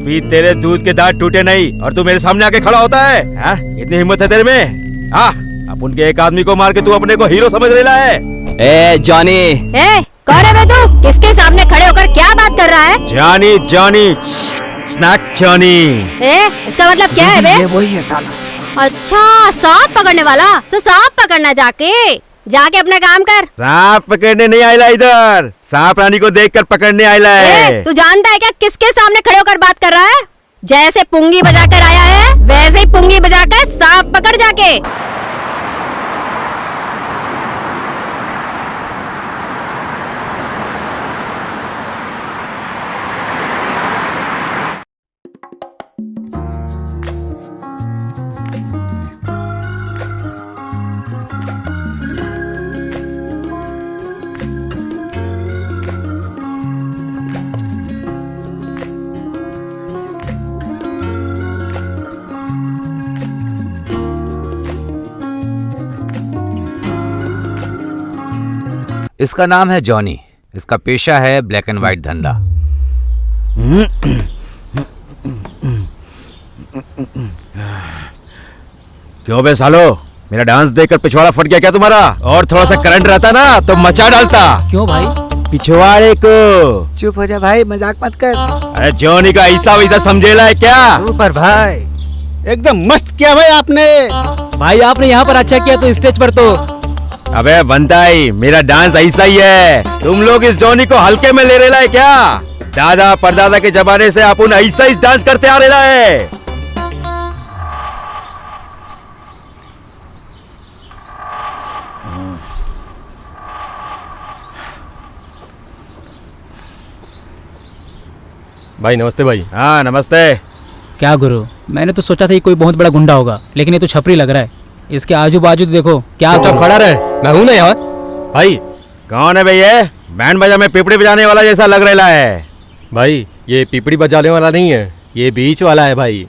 अभी तेरे दूध के दांत टूटे नहीं और तू मेरे सामने आके खड़ा होता है? इतनी हिम्मत है तेरे में? अपन के एक आदमी को मार के तू अपने को हीरो समझ रहा है? ए जॉनी, कौन है बे तू? किसके सामने खड़े होकर क्या बात कर रहा है? Johnny Johnny snack Johnny. इसका मतलब क्या है बे? ये वही है साला। अच्छा, सांप पकड़ने वाला। तो सांप पकड़ना जाके अपना काम कर। सांप पकड़ने नहीं आयला इधर, सांप रानी को देखकर पकड़ने आयला है। तू जानता है क्या किसके सामने खड़े होकर बात कर रहा है? जैसे पुंगी बजाकर आया है वैसे ही पुंगी बजाकर सांप पकड़ जाके। इसका नाम है जॉनी। इसका पेशा है ब्लैक एंड व्हाइट धंधा। क्यों बे सालो, मेरा डांस देखकर पिछवाड़ा फट गया क्या तुम्हारा? और थोड़ा सा करंट रहता ना तो मचा डालता। क्यों भाई? पिछवाड़े को। चुप हो जा भाई, मजाक मत कर। अरे जॉनी का ऐसा वैसा समझेला है क्या? सुपर भाई, एकदम मस्त किया भाई आपने। भाई आपने यहाँ पर अच्छा किया तो स्टेज पर तो। अबे बनताई, मेरा डांस ऐसा ही है। तुम लोग इस जॉनी को हल्के में ले रहा है क्या? दादा परदादा के जमाने से अपन ऐसा ही डांस करते आ रहा है। भाई नमस्ते भाई। हाँ नमस्ते। क्या गुरु, मैंने तो सोचा था ये कोई बहुत बड़ा गुंडा होगा, लेकिन ये तो छपरी लग रहा है। इसके आजू बाजू देखो क्या। चुपचाप खड़ा रहे, मैं हूं ना यहाँ। भाई कौन है भैया? बैंड बजा में पिपड़ी बजाने वाला जैसा लग रहा है। भाई ये पिपड़ी बजाने वाला नहीं है, ये बीच वाला है भाई।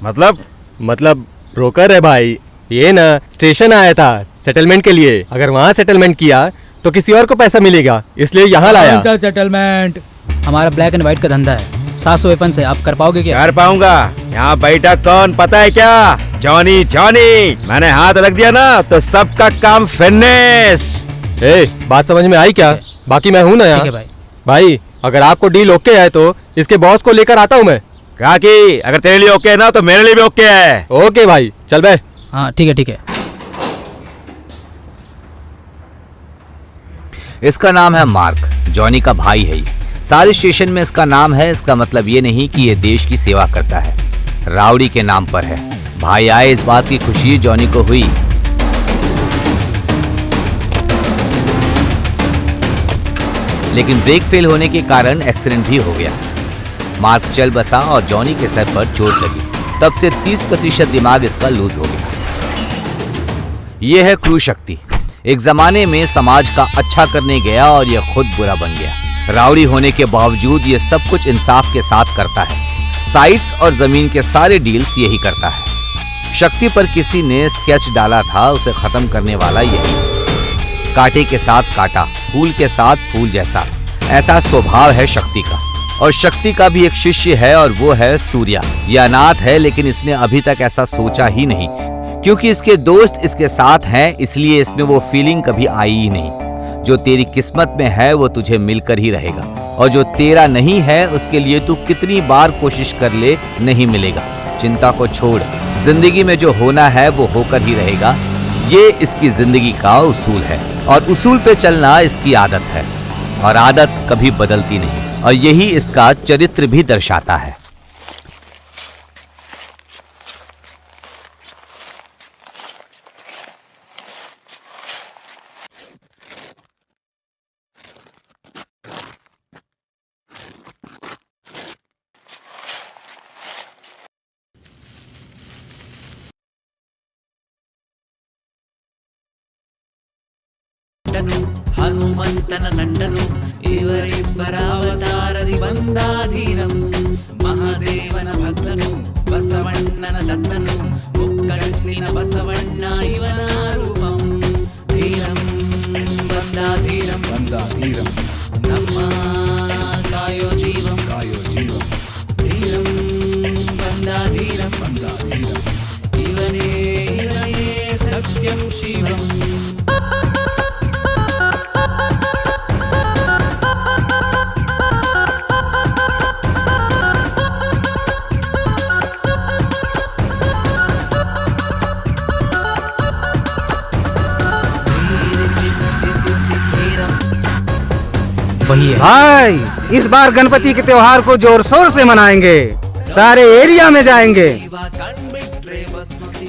मतलब ब्रोकर है भाई। ये ना स्टेशन आया था सेटलमेंट के लिए। अगर वहाँ सेटलमेंट किया तो किसी और को पैसा मिलेगा, इसलिए यहाँ लाया। सेटलमेंट? हमारा ब्लैक एंड व्हाइट का धंधा है। 700 वेपन से आप कर पाओगे क्या? कर पाऊंगा। यहाँ बैठा कौन पता है क्या? Johnny Johnny. मैंने हाथ रख दिया ना तो सबका काम फिनिश। बात समझ में आई क्या? बाकी मैं हूँ ना यहाँ। भाई अगर आपको डील ओके है तो इसके बॉस को लेकर आता हूँ मैं। काकी अगर तेरे लिए ओके है ना तो मेरे लिए भी ओके है। ओके भाई, चल बे। हाँ ठीक है ठीक है। इसका नाम है मार्क, जॉनी का भाई है ये। सारे स्टेशन में इसका नाम है। इसका मतलब ये नहीं कि ये देश की सेवा करता है, राउडी के नाम पर है। भाई आए इस बात की खुशी जॉनी को हुई। लेकिन ब्रेक फेल होने के कारण एक्सीडेंट भी हो गया। मार्क चल बसा और जॉनी के सर पर चोट लगी। तब से 30% दिमाग इसका लूज हो गया। यह है क्रू शक्ति। एक जमाने में समाज का अच्छा करने गया और यह खुद बुरा बन गया। राउडी होने के बावजूद ये सब कुछ इंसाफ के साथ करता है। साइट्स और जमीन के सारे डील्स यही करता है। शक्ति पर किसी ने स्केच डाला था, उसे खत्म करने वाला यही। कांटे के साथ कांटा, फूल के साथ फूल जैसा, ऐसा स्वभाव है शक्ति का। और शक्ति का भी एक शिष्य है और वो है सूर्या। यह अनाथ है लेकिन इसने अभी तक ऐसा सोचा ही नहीं, क्योंकि इसके दोस्त इसके साथ हैं, इसलिए इसमें वो फीलिंग कभी आई ही नहीं। जो तेरी किस्मत में है वो तुझे मिलकर ही रहेगा, और जो तेरा नहीं है उसके लिए तू कितनी बार कोशिश कर ले नहीं मिलेगा। चिंता को छोड़, जिंदगी में जो होना है वो होकर ही रहेगा। ये इसकी जिंदगी का उसूल है और उसूल पे चलना इसकी आदत है, और आदत कभी बदलती नहीं, और यही इसका चरित्र भी दर्शाता है। ಹನುಮಂತನ ನಂಡನು ಇವರಿಬ್ಬರ ಅವತಾರದಿ ಬಂದಾಧೀನಂ ಮಹಾದೇವನ ಭಕ್ತನು ಬಸವಣ್ಣನ ದತ್ತನು ಮುಕ್ಕಣ್ಣಿನ ಬಸವಣ್ಣ ಇವನ ರೂಪಂ ಧೀರಂ ಬಂದಾಧೀರಂ ನಮ್ಮ ಕಾಯೋ ಜೀವಂ ಧೀರಂ सत्यं शिवम् वही है। भाई इस बार गणपति के त्योहार को जोर शोर से मनाएंगे, सारे एरिया में जाएंगे,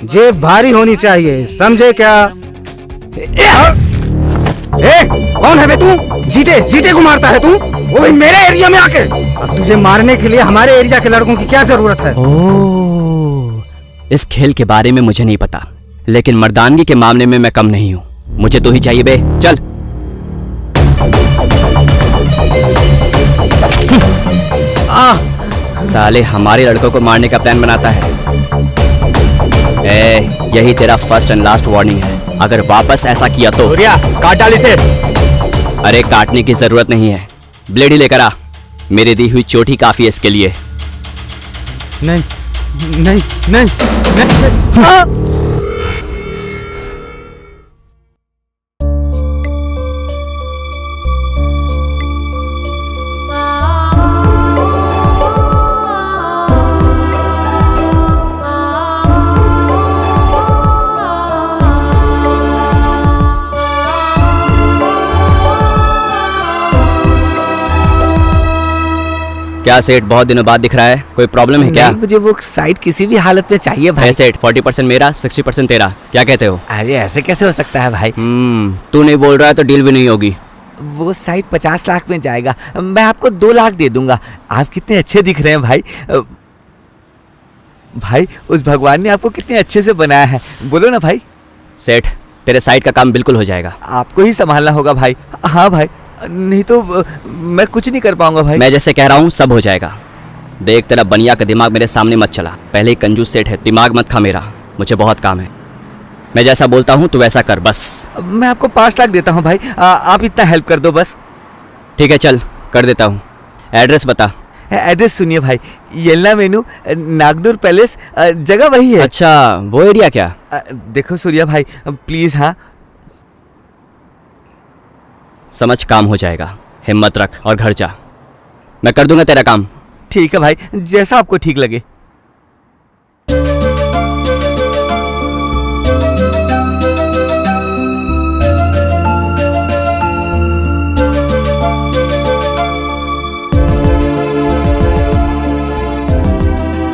जेब भारी होनी चाहिए, समझे क्या? कौन है बे तू? जीते जीते को मारता है तू, वो भी मेरे एरिया में आके। अब तुझे मारने के लिए हमारे एरिया के लड़कों की क्या जरूरत है? ओह, इस खेल के बारे में मुझे नहीं पता, लेकिन मर्दानगी के मामले में मैं कम नहीं हूँ। मुझे तो ही चाहिए बे, चल। साले हमारे लड़कों को मारने का प्लान बनाता है। यही तेरा फर्स्ट एंड लास्ट वार्निंग है, अगर वापस ऐसा किया तो। सूर्या, काट डाल इसे। अरे काटने की जरूरत नहीं है, ब्लेड ही लेकर आ, मेरी दी हुई चोट ही काफी है इसके लिए। नहीं नहीं नहीं, नहीं। क्या सेठ, बहुत दिनों बाद दिख रहा है, कोई प्रॉब्लम है क्या? नहीं, मुझे वो साइट किसी भी हालत में चाहिए भाई। सेठ 40% मेरा 60% तेरा, क्या कहते हो? अरे ऐसे कैसे हो सकता है भाई? तू नहीं बोल रहा है तो डील भी नहीं होगी। वो साइट 50 लाख में जाएगा, मैं आपको 2 लाख दे दूंगा। आप कितने अच्छे दिख रहे हैं भाई। भाई उस भगवान ने आपको कितने अच्छे से बनाया है, बोलो ना भाई। सेठ तेरे साइट का काम बिल्कुल हो जाएगा। आपको ही संभालना होगा भाई। हाँ भाई, नहीं तो मैं कुछ नहीं कर पाऊंगा भाई। मैं जैसे कह रहा हूँ सब हो जाएगा। देख तेरा बनिया का दिमाग मेरे सामने मत चला, पहले ही कंजूस सेठ है, दिमाग मत खा मेरा, मुझे बहुत काम है। मैं जैसा बोलता हूँ तू वैसा कर बस। मैं आपको 5 लाख देता हूँ भाई, आप इतना हेल्प कर दो बस। ठीक है चल कर देता हूँ, एड्रेस बता। एड्रेस सुनिए भाई, येल्ला मेनू, नागनूर पैलेस, जगह वही है। अच्छा वो एरिया क्या? देखो सूर्या भाई प्लीज। हाँ समझ, काम हो जाएगा, हिम्मत रख और घर जा, मैं कर दूंगा तेरा काम। ठीक है भाई, जैसा आपको ठीक लगे।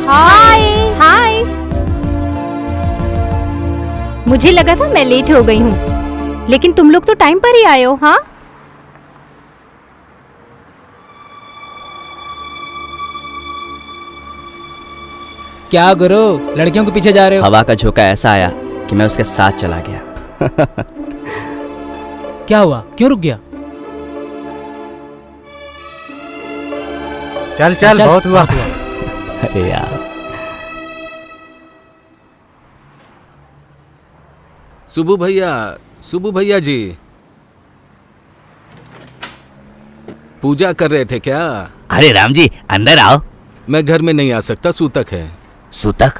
हाय हाय, मुझे लगा था मैं लेट हो गई हूँ, लेकिन तुम लोग तो टाइम पर ही आए हो। हाँ क्या गुरु, लड़कियों के पीछे जा रहे हो? हवा का झोंका ऐसा आया कि मैं उसके साथ चला गया। क्या हुआ, क्यों रुक गया? चल चल, बहुत हुआ। अरे यार, सुबू भैया जी पूजा कर रहे थे क्या? अरे राम जी अंदर आओ। मैं घर में नहीं आ सकता, सूतक है। सूतक?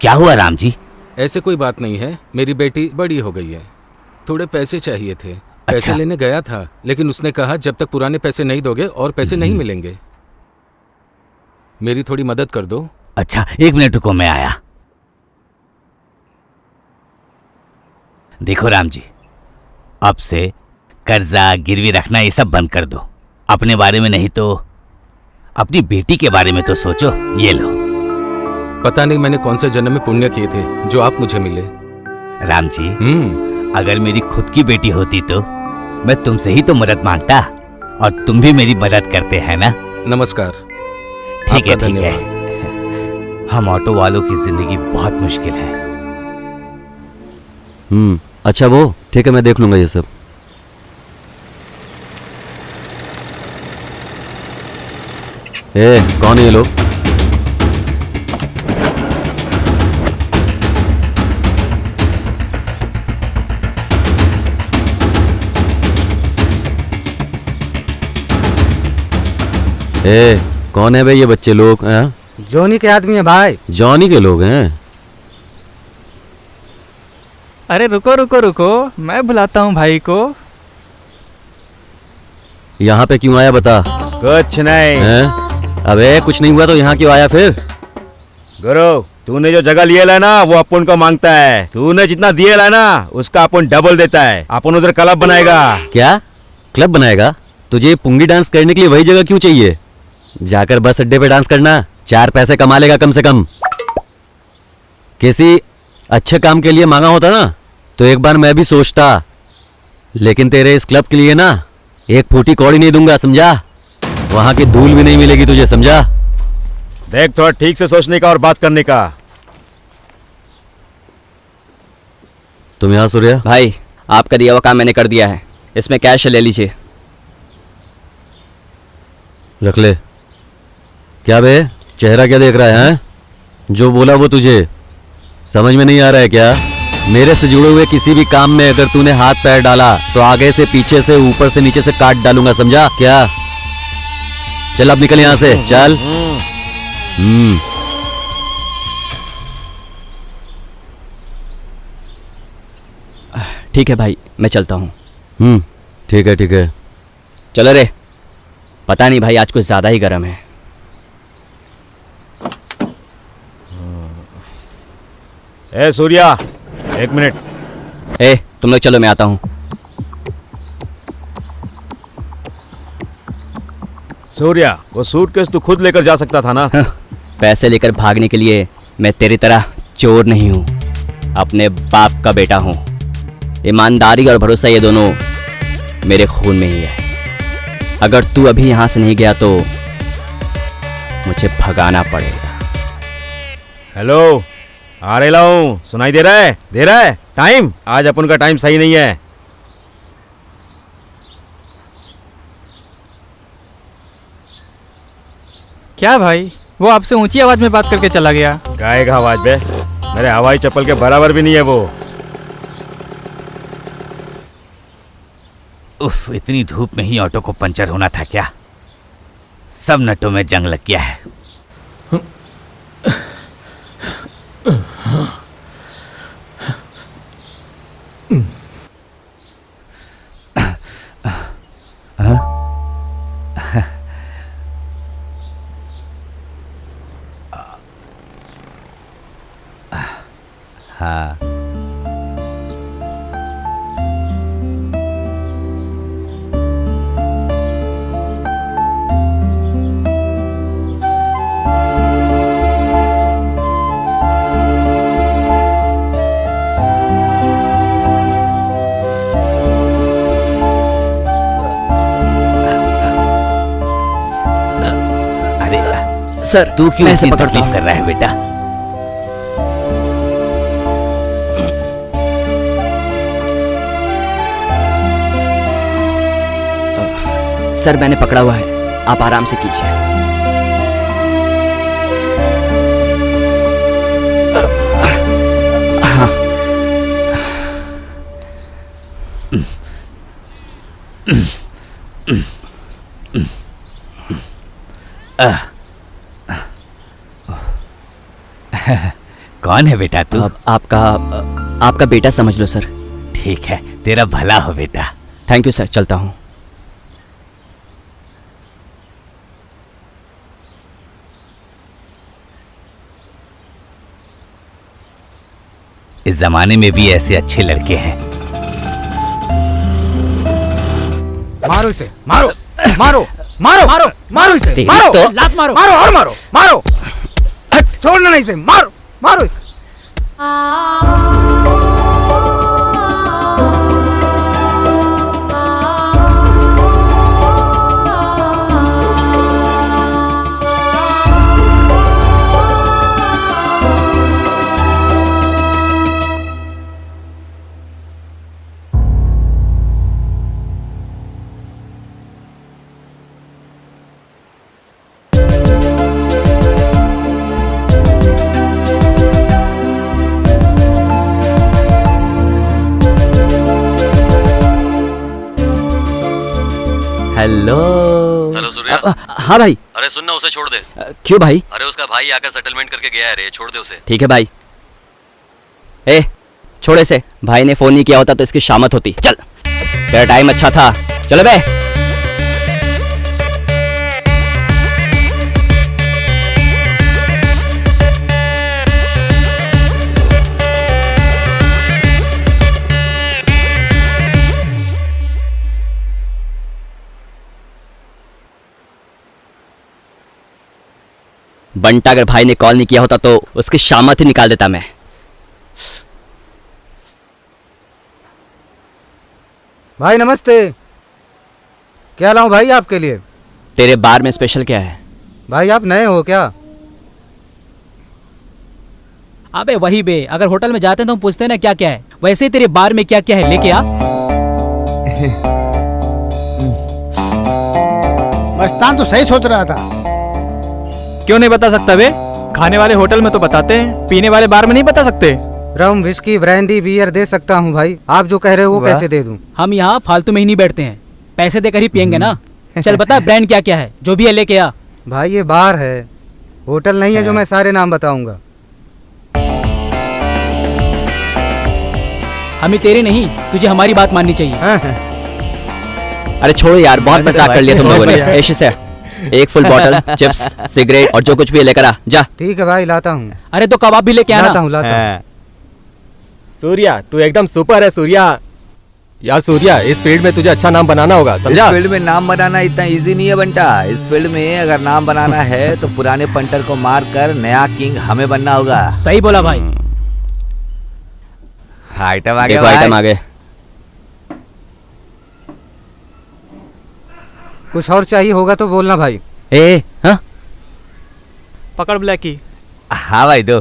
क्या हुआ राम जी? ऐसे कोई बात नहीं है, मेरी बेटी बड़ी हो गई है, थोड़े पैसे चाहिए थे। पैसे लेने गया था, लेकिन उसने कहा जब तक पुराने पैसे नहीं दोगे और पैसे नहीं मिलेंगे। मेरी थोड़ी मदद कर दो। अच्छा 1 मिनट रुको, मैं आया। देखो राम जी, अब से कर्जा गिरवी रखना ये सब बंद कर दो। अपने बारे में नहीं तो अपनी बेटी के बारे में तो सोचो। ये लो। पता नहीं मैंने कौन से जन्म में पुण्य किए थे जो आप मुझे मिले। राम जी अगर मेरी खुद की बेटी होती तो मैं तुमसे ही तो मदद मांगता, और तुम भी मेरी मदद करते हैं ना। नमस्कार। ठीक है ठीक है। हम ऑटो वालों की जिंदगी बहुत मुश्किल है। अच्छा वो ठीक है, मैं देख लूंगा ये सब। कौन है ये लोग? कौन है भाई ये बच्चे लोग? जोनी के आदमी है भाई। जॉनी के लोग हैं? अरे रुको रुको रुको, मैं बुलाता हूँ भाई को। यहाँ पे क्यों आया बता? कुछ नहीं। हैं? अबे कुछ नहीं हुआ तो यहाँ क्यों आया फिर? गुरु, तूने जो जगह लिए ला ना वो अपन को मांगता है। तूने जितना दिए ला ना उसका अपन डबल देता है। अपन उधर क्लब बनाएगा। क्या क्लब बनाएगा? तुझे पुंगी डांस करने के लिए वही जगह क्यों चाहिए? जाकर बस अड्डे पे डांस करना, 4 पैसे कमा लेगा कम से कम। किसी अच्छे काम के लिए मांगा होता ना तो एक बार मैं भी सोचता, लेकिन तेरे इस क्लब के लिए ना एक फूटी कौड़ी नहीं दूंगा, समझा? वहां की धूल भी नहीं मिलेगी तुझे, समझा? देख, थोड़ा ठीक से सोचने का और बात करने का। तुम यहाँ सूर्या? भाई, आपका दिया हुआ काम मैंने कर दिया है, इसमें कैश ले लीजिए। रख ले। क्या बे, चेहरा क्या देख रहा है, हैं? जो बोला वो तुझे समझ में नहीं आ रहा है क्या? मेरे से जुड़े हुए किसी भी काम में अगर तूने हाथ पैर डाला तो आगे से पीछे से ऊपर से नीचे से काट डालूंगा, समझा क्या? चल अब निकल यहाँ से, चल। ठीक है भाई, मैं चलता हूँ। ठीक है ठीक है। चलो रे। पता नहीं भाई, आज कुछ ज्यादा ही गर्म है। ए सूर्या, 1 मिनट। ए, तुम लोग चलो, मैं आता हूँ। सूर्या, वो सूटकेस तू खुद लेकर जा सकता था ना। पैसे लेकर भागने के लिए मैं तेरी तरह चोर नहीं हूँ, अपने बाप का बेटा हूँ। ईमानदारी और भरोसा ये दोनों मेरे खून में ही है। अगर तू अभी यहाँ से नहीं गया तो मुझे भगाना पड़ेगा। हेलो, आ रहा हूँ। सुनाई दे रहा है? दे रहा है टाइम? आज अपन का टाइम सही नहीं है। क्या भाई, वो आपसे ऊंची आवाज में बात करके चला गया? गाएगा आवाज बे, मेरे हवाई चप्पल के बराबर भी नहीं है वो। उफ, इतनी धूप में ही ऑटो को पंचर होना था क्या? सब नटों में जंग लग गया है। हाँ, सर, तू क्यों ऐसे इतनी पकड़ता तकलीफ हूँ? कर रहा है बेटा? सर, मैंने पकड़ा हुआ है, आप आराम से कीजिए। हाँ। कौन है बेटा तू? आपका बेटा समझ लो सर। ठीक है, तेरा भला हो बेटा। थैंक यू सर, चलता हूँ। इस जमाने में भी ऐसे अच्छे लड़के हैं। मारो इसे, मारो मारो मारो मारो मारो इसे, मारो तो लात मारो। मारो और मारो मारो, छोड़ना नहीं इसे, मारो मारो इसे। हेलो। हेलो सूर्या। हाँ भाई। अरे सुनना, उसे छोड़ दे। क्यों भाई? अरे उसका भाई आकर सेटलमेंट करके गया है रे, छोड़ दे उसे। ठीक है भाई। ए, छोड़े से भाई ने फोन नहीं किया होता तो इसकी शामत होती। चल तेरा टाइम अच्छा था, चलो बे। बंटा अगर भाई ने कॉल नहीं किया होता तो उसकी शामत ही निकाल देता मैं। भाई नमस्ते। क्या लाऊं भाई आपके लिए? तेरे बार में स्पेशल क्या है? भाई आप नए हो क्या? अबे वही बे, अगर होटल में जाते हैं तो हम पूछते हैं ना क्या क्या है, वैसे ही तेरे बार में क्या क्या है लेके आ। मस्तान तो सही सोच रहा था। क्यों नहीं बता सकता बे? खाने वाले होटल में तो बताते हैं, पीने वाले बार में नहीं बता सकते। रम, विस्की, ब्रांडी, बियर दे सकता हूँ भाई। आप जो कह रहे हो वो कैसे दे दूं? हम यहाँ फालतू में ही नहीं बैठते हैं, पैसे देकर ही पियेंगे ना। चल बता ब्रांड क्या क्या है, जो भी है लेके आ। भाई ये बार है, होटल नहीं है जो मैं सारे नाम बताऊंगा। हमें तेरे नहीं, तुझे हमारी बात माननी चाहिए। अरे छोड़ो यार, बहुत मजाक कर लिया तुम लोगों ने। ऐसे से एक फुल बॉटल चिप्स, सिगरेट और जो कुछ भी है लेकर आ जा। ठीक है भाई, लाता हूँ। अरे तो कबाब भी लेके आना। लाता हूँ। सूर्या तू एकदम सुपर है सूर्या। यार सूर्या, इस फील्ड में तुझे अच्छा नाम बनाना होगा, समझा? इस फील्ड में नाम बनाना इतना इजी नहीं है बंटा। इस फील्ड में अगर नाम बनाना है तो पुराने पंटर को मार कर नया किंग हमें बनना होगा। सही बोला भाई। आइटम आ देखो गया, आइटम आ गए। कुछ और चाहिए होगा तो बोलना भाई। ए हाँ पकड़ ब्लैकी। हाँ भाई दो।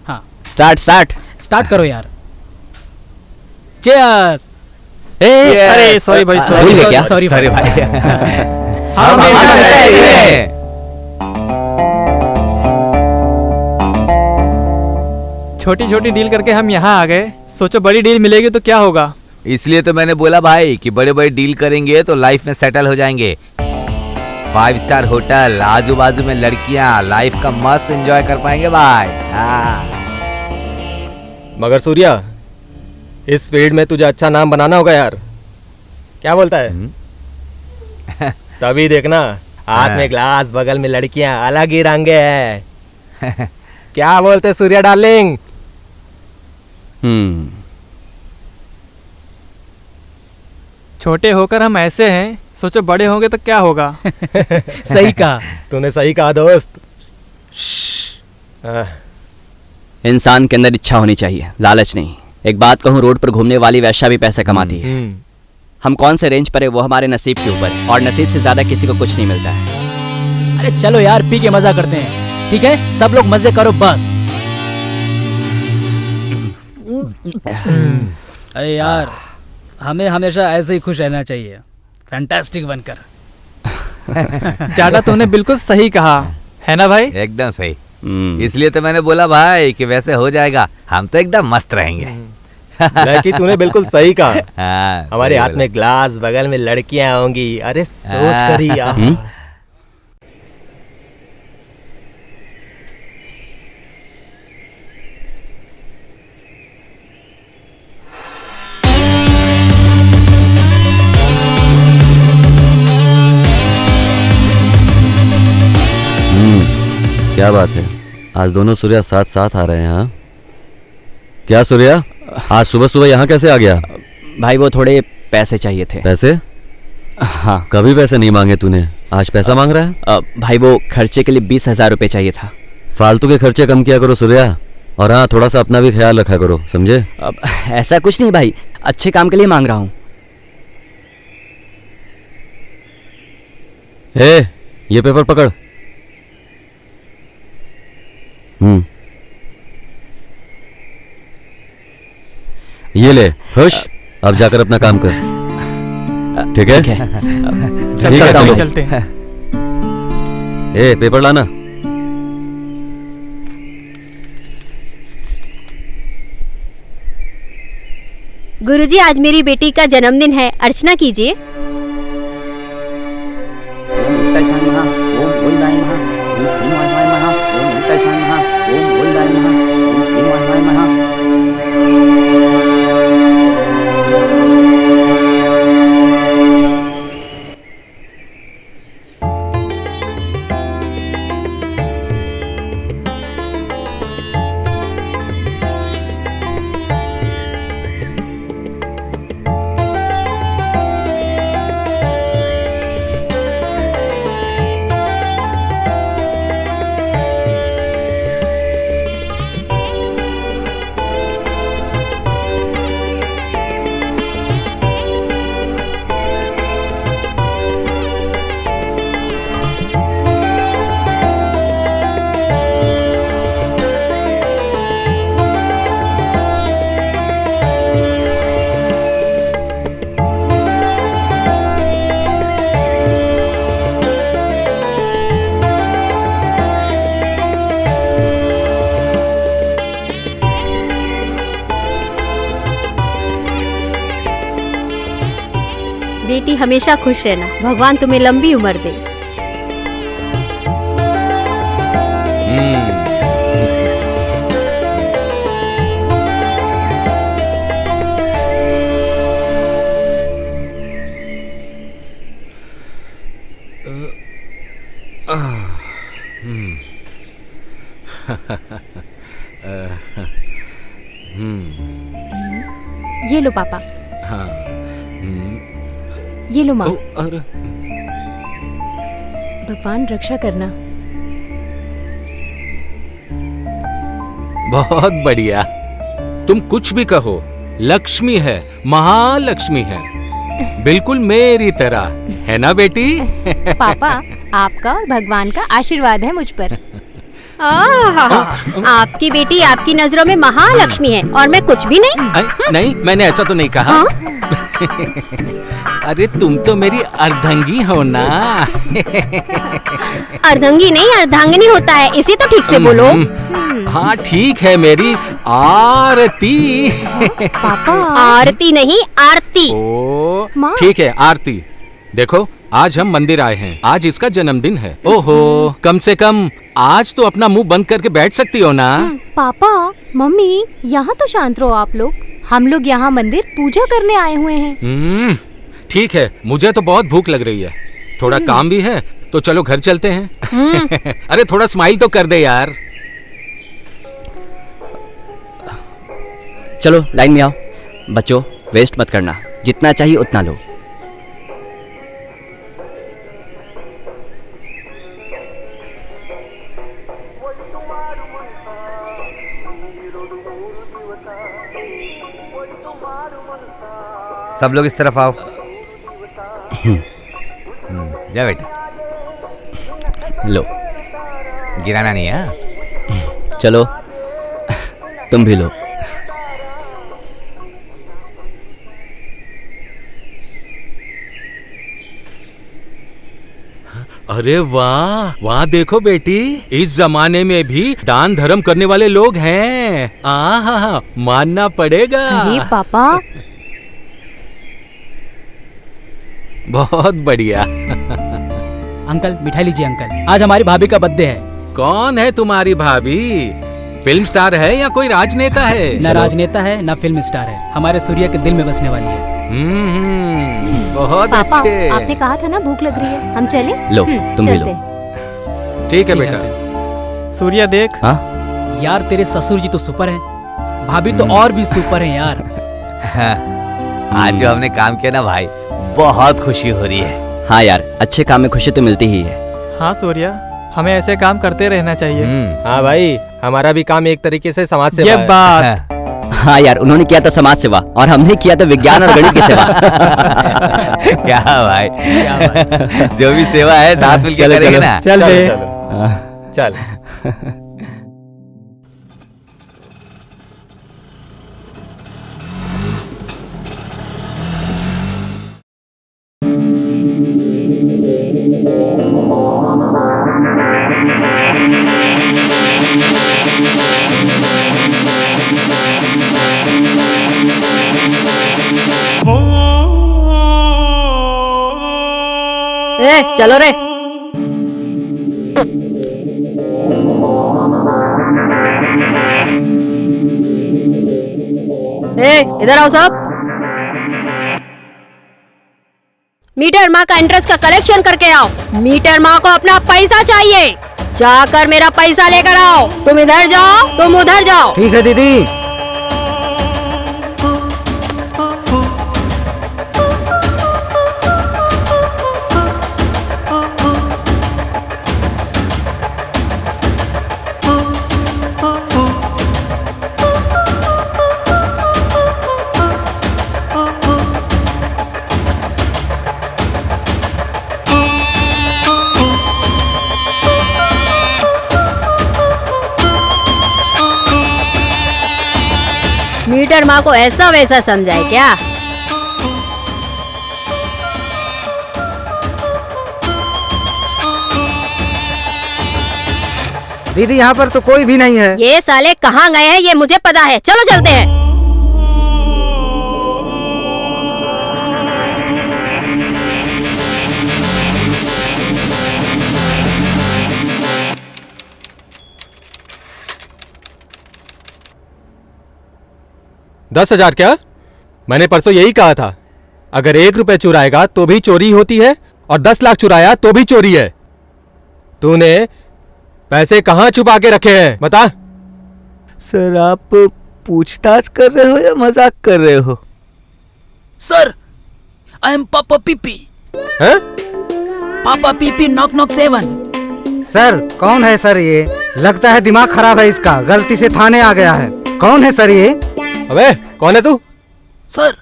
हाँ स्टार्ट करो यार। चीयर्स। अरे सॉरी भाई, भूल गए क्या? सॉरी भाई। छोटी छोटी डील करके हम यहाँ आ गए, सोचो बड़ी डील मिलेगी तो क्या होगा। इसलिए तो मैंने बोला भाई कि बड़े बड़े डील करेंगे तो लाइफ में सेटल हो जाएंगे। 5 स्टार होटल, आजू बाजू में लड़कियां, लाइफ का मस्त एंजॉय कर पाएंगे भाई। हाँ। मगर सूर्या, इस फील्ड में तुझे अच्छा नाम बनाना होगा यार, क्या बोलता है? तभी देखना, हाथ में ग्लास, बगल में लड़कियां, अलग ही रंगे हैं। क्या बोलते सूर्या डार्लिंग? छोटे होकर हम ऐसे हैं, सोचो बड़े होंगे तो क्या होगा। सही कहा। तूने सही कहा दोस्त। इंसान के अंदर इच्छा होनी चाहिए, लालच नहीं। एक बात कहूँ, रोड पर घूमने वाली वैश्या भी पैसे कमाती है। हम कौन से रेंज पर है वो हमारे नसीब के ऊपर है, और नसीब से ज्यादा किसी को कुछ नहीं मिलता है। अरे चलो यार, पी के मजा करते हैं, ठीक है? सब लोग मजे करो बस। अरे यार, हमें हमेशा ऐसे ही खुश रहना चाहिए, फैंटास्टिक बनकर। चाटा तूने बिल्कुल सही कहा है ना भाई? एकदम सही। इसलिए तो मैंने बोला भाई कि वैसे हो जाएगा, हम तो एकदम मस्त रहेंगे। लड़की तूने बिल्कुल सही कहा। हमारे हाथ में ग्लास, बगल में लड़कियां होंगी। अरे सोच कर ही यार। क्या बात है, आज दोनों सूर्या साथ साथ आ रहे हैं? हाँ क्या सूर्या, आज सुबह सुबह यहाँ कैसे आ गया? भाई वो थोड़े पैसे चाहिए थे। पैसे? हाँ। कभी पैसे नहीं मांगे तूने, आज पैसा मांग रहा है? भाई वो खर्चे के लिए 20,000 रुपये चाहिए था। फालतू के खर्चे कम किया करो सूर्या, और हाँ थोड़ा सा अपना भी ख्याल रखा करो, समझे? ऐसा कुछ नहीं भाई, अच्छे काम के लिए मांग रहा हूँ। ये पेपर पकड़। ये ले, खुश? अब जाकर अपना काम कर, ठीक है? चलते हैं। पेपर लाना। गुरुजी, आज मेरी बेटी का जन्मदिन है, अर्चना कीजिए। वेंकटेशाय नमः ओम गोविंदाय नमः ओम श्रीनिवासाय नमः ओम वेंकटेशाय नमः ओम गोविंदाय नमः ओम श्रीनिवासाय नमः। बेटी हमेशा खुश रहना, भगवान तुम्हें लंबी उम्र दे। ये लो पापा। हाँ। ये लो माँ। अरे भगवान रक्षा करना। बहुत बढ़िया। तुम कुछ भी कहो, लक्ष्मी है, महालक्ष्मी है, बिल्कुल मेरी तरह, है ना बेटी? पापा, आपका और भगवान का आशीर्वाद है मुझ पर। आपकी बेटी आपकी नजरों में महालक्ष्मी है और मैं कुछ भी नहीं। नहीं, मैंने ऐसा तो नहीं कहा। अरे तुम तो मेरी अर्धंगी हो ना। अर्धंगी नहीं, अर्धांगिनी होता है, इसी तो ठीक से बोलो। हाँ ठीक है, मेरी आरती। पापा, आरती नहीं, आरती। ओ ठीक है, आरती। देखो, आज हम मंदिर आए हैं, आज इसका जन्मदिन है। ओहो, कम से कम आज तो अपना मुंह बंद करके बैठ सकती हो ना। पापा, मम्मी, यहाँ तो शांत रहो आप लोग। हम लोग यहाँ मंदिर पूजा करने आए हुए हैं। ठीक है, मुझे तो बहुत भूख लग रही है, थोड़ा काम भी है, तो चलो घर चलते हैं। अरे थोड़ा स्माइल तो कर दे यार। चलो लाइन में आओ। बच्चों, वेस्ट मत करना, जितना चाहिए उतना लो। सब लोग इस तरफ आओ। जा बेटा, लो। गिराना नहीं है। चलो तुम भी लो। अरे वाह वाह, देखो बेटी, इस जमाने में भी दान धर्म करने वाले लोग हैं। आहा, मानना पड़ेगा। अरे पापा, बहुत बढ़िया। अंकल मिठाई लीजिए अंकल, आज हमारी भाभी का बर्थडे है। कौन है तुम्हारी भाभी? फिल्म स्टार है या कोई राजनेता है? न राजनेता है न फिल्म स्टार है, हमारे सूर्य के दिल में बसने वाली है। बहुत पापा, अच्छे। आपने कहा था ना भूख लग रही है, हम चले? लो, तुम भी लो। ठीक है बेटा। सूर्या देख। हाँ यार, तेरे ससुर जी तो सुपर हैं, भाभी तो और भी सुपर हैं यार। आज जो हमने काम किया ना भाई, बहुत खुशी हो रही है। हाँ यार, अच्छे काम में खुशी तो मिलती ही है। हाँ सूर्या, हमें ऐसे काम करते रहना चाहिए। हाँ भाई, हमारा भी काम एक तरीके से समाज सेवा ये है। बात। हाँ यार, उन्होंने किया तो समाज सेवा और हमने किया तो विज्ञान और गणित की सेवा। क्या भाई, जो भी सेवा है साथ मिलकर करेंगे ना। चल बे। चल। चलो रे। इधर आओ सब। मीटर माँ का इंटरेस्ट का कलेक्शन करके आओ। मीटर माँ को अपना पैसा चाहिए। जाकर मेरा पैसा लेकर आओ। तुम इधर जाओ, तुम उधर जाओ। ठीक है दीदी। मीटर माँ को ऐसा वैसा समझाए क्या? दीदी यहाँ पर तो कोई भी नहीं है। ये साले कहाँ गए हैं ये मुझे पता है। चलो चलते हैं। दस 10,000 क्या? मैंने परसों यही कहा था, अगर 1 रुपए चुराएगा तो भी चोरी होती है और 10 लाख चुराया तो भी चोरी है। तूने पैसे कहाँ छुपा के रखे हैं बता? सर आप पूछताछ कर रहे हो या मजाक कर रहे हो? सर आई एम पापा पीपी। हैं? पापा पीपी नॉक नॉक 7। सर कौन है सर ये? लगता है दिमाग खराब है इसका, गलती से थाने आ गया है। कौन है सर ये? अबे कौन है तू? Sir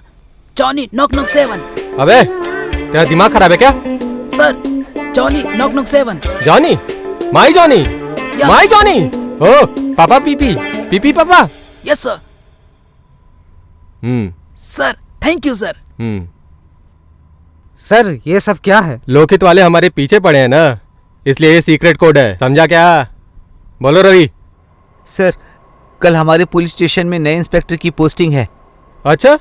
Johnny knock knock 7। अबे तेरा दिमाग खराब है क्या? Sir Johnny knock knock 7। Johnny? My Johnny? My Johnny? Oh papa पीपी पीपी papa? Yes sir. Sir thank you sir. Sir ये सब क्या है? लोकहित वाले हमारे पीछे पड़े हैं ना, इसलिए ये सीक्रेट कोड है, समझा क्या? बोलो रवि। सर कल हमारे पुलिस स्टेशन में नए इंस्पेक्टर की पोस्टिंग है। अच्छा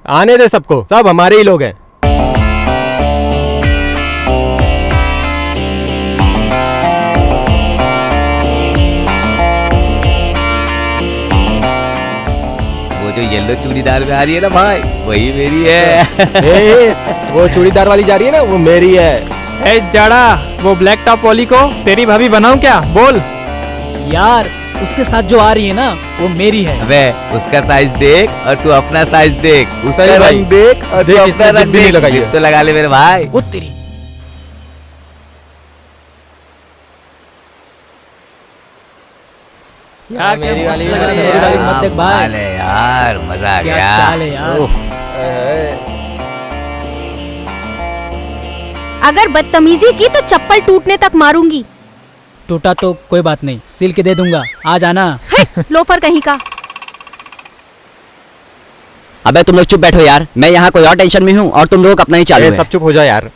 आने दे सबको, सब हमारे ही लोग हैं। वो जो येलो चूड़ीदार में आ रही है ना भाई, वही मेरी है। वो चूड़ीदार वाली जा रही है ना, वो मेरी है। ए जाड़ा, वो ब्लैक टॉप वाली को तेरी भाभी बनाऊं क्या? बोल। यार उसके साथ जो आ रही है ना वो मेरी है। अबे उसका साइज देख और तू अपना साइज देख, उसका सही भाई। रंग देख और तू देख, अपना इसने रंग जिद भी नहीं देख। लगाई है। जिद तो लगा ले मेरे भाई। वो तेरी यार मेरी वाली लग रहा है, मेरी वाली मत देख भाई। अरे यार मजा आ क्या गया। चाल है यार। उफ। अगर बदतमीजी की तो चप्पल टूटने तक मारूंगी। टूटा तो कोई बात नहीं, सिल के दे दूंगा, आ जाना। लोफर कहीं का। अबे तुम लोग चुप बैठो यार, मैं यहाँ कोई और टेंशन में हूँ और तुम लोग अपना ही चालू है। सब चुप हो जाओ यार।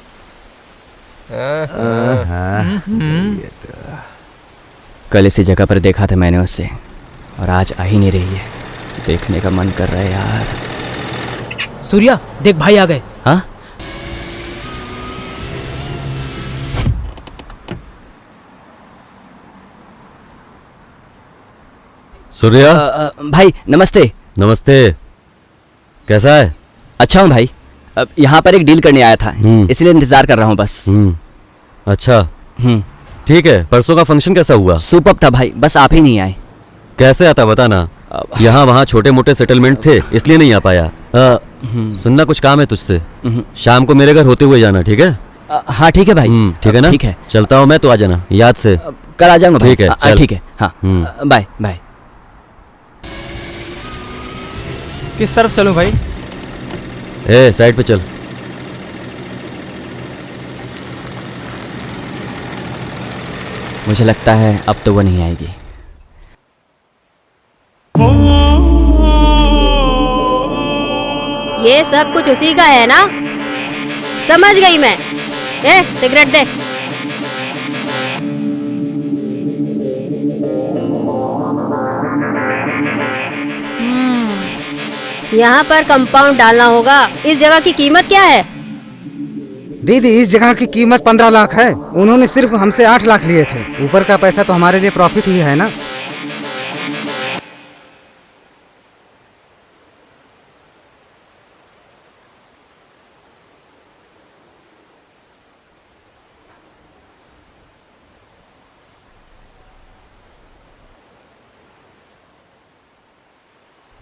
कल इसी जगह पर देखा था मैंने उसे और आज आ ही नहीं रही है। देखने का मन कर रहा है यार। सूर्या देख भाई आ गए। हाँ सूर्या भाई नमस्ते। नमस्ते, कैसा है? अच्छा हूँ भाई, अब यहाँ पर एक डील करने आया था, इसलिए इंतजार कर रहा हूँ बस। अच्छा ठीक है। परसों का फंक्शन कैसा हुआ? सुपर्ब था भाई, बस आप ही नहीं आए। कैसे आता बता ना, यहाँ वहाँ छोटे मोटे सेटलमेंट थे इसलिए नहीं आ पाया। सुनना, कुछ काम है तुझसे। शाम को मेरे घर होते हुए जाना, ठीक है? हाँ ठीक है भाई। ठीक है ना? ठीक है, चलता हूँ मैं, तो आ जाना याद से। कल आ जाऊंगा भाई। ठीक है चल। ठीक है, हाँ बाय बाय। किस तरफ चलूं भाई? ए साइड पे चल। मुझे लगता है अब तो वो नहीं आएगी। ये सब कुछ उसी का है ना? समझ गई मैं। सिगरेट दे। यहाँ पर कंपाउंड डालना होगा। इस जगह की कीमत क्या है? दीदी इस जगह की कीमत 15 लाख है। उन्होंने सिर्फ हमसे 8 लाख लिए थे। ऊपर का पैसा तो हमारे लिए प्रॉफिट ही है ना।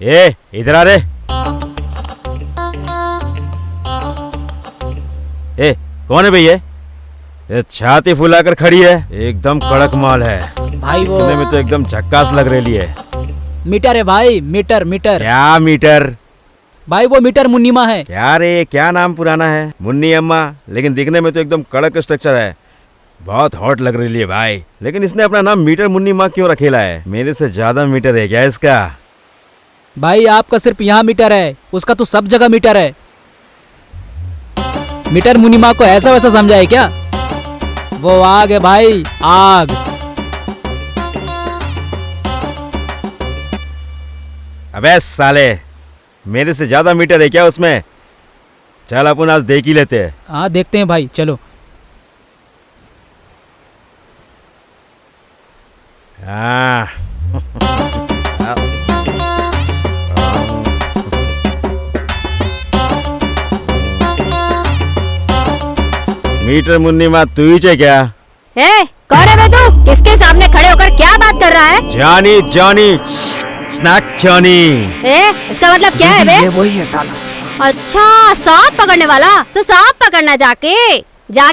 ए इधर आ रे। ए कौन है भैया? ये छाती फुलाकर खड़ी है, एकदम कड़क माल है भाई। वो दिखने में तो एकदम झक्कास लग रही है। मीटर है भाई, मीटर मीटर। क्या मीटर? भाई वो मीटर मुन्नीमा है। क्या रे, क्या नाम पुराना है, मुन्नी अम्मा, लेकिन दिखने में तो एकदम कड़क स्ट्रक्चर है, बहुत हॉट लग रही है भाई। लेकिन इसने अपना नाम मीटर मुन्नी माँ क्यों रखेला है? मेरे से ज्यादा मीटर है क्या इसका? भाई आपका सिर्फ यहाँ मीटर है, उसका तो सब जगह मीटर है। मीटर मुन्नीमा को ऐसा वैसा समझा है क्या? वो आग है भाई, आग। अबे साले, मेरे से ज्यादा मीटर है क्या उसमें? चल अपन आज देख ही लेते हैं। हाँ देखते हैं भाई, चलो। हाँ मीटर मुन्नी माँ तू ही चे क्या? ए, कौन है बे तू? किसके सामने खड़े होकर क्या बात कर रहा है? जानी जानी, स्नैक जानी। इसका मतलब क्या है बे? ये वही है साला। अच्छा, सांप पकड़ने वाला। तो सांप पकड़ना जाके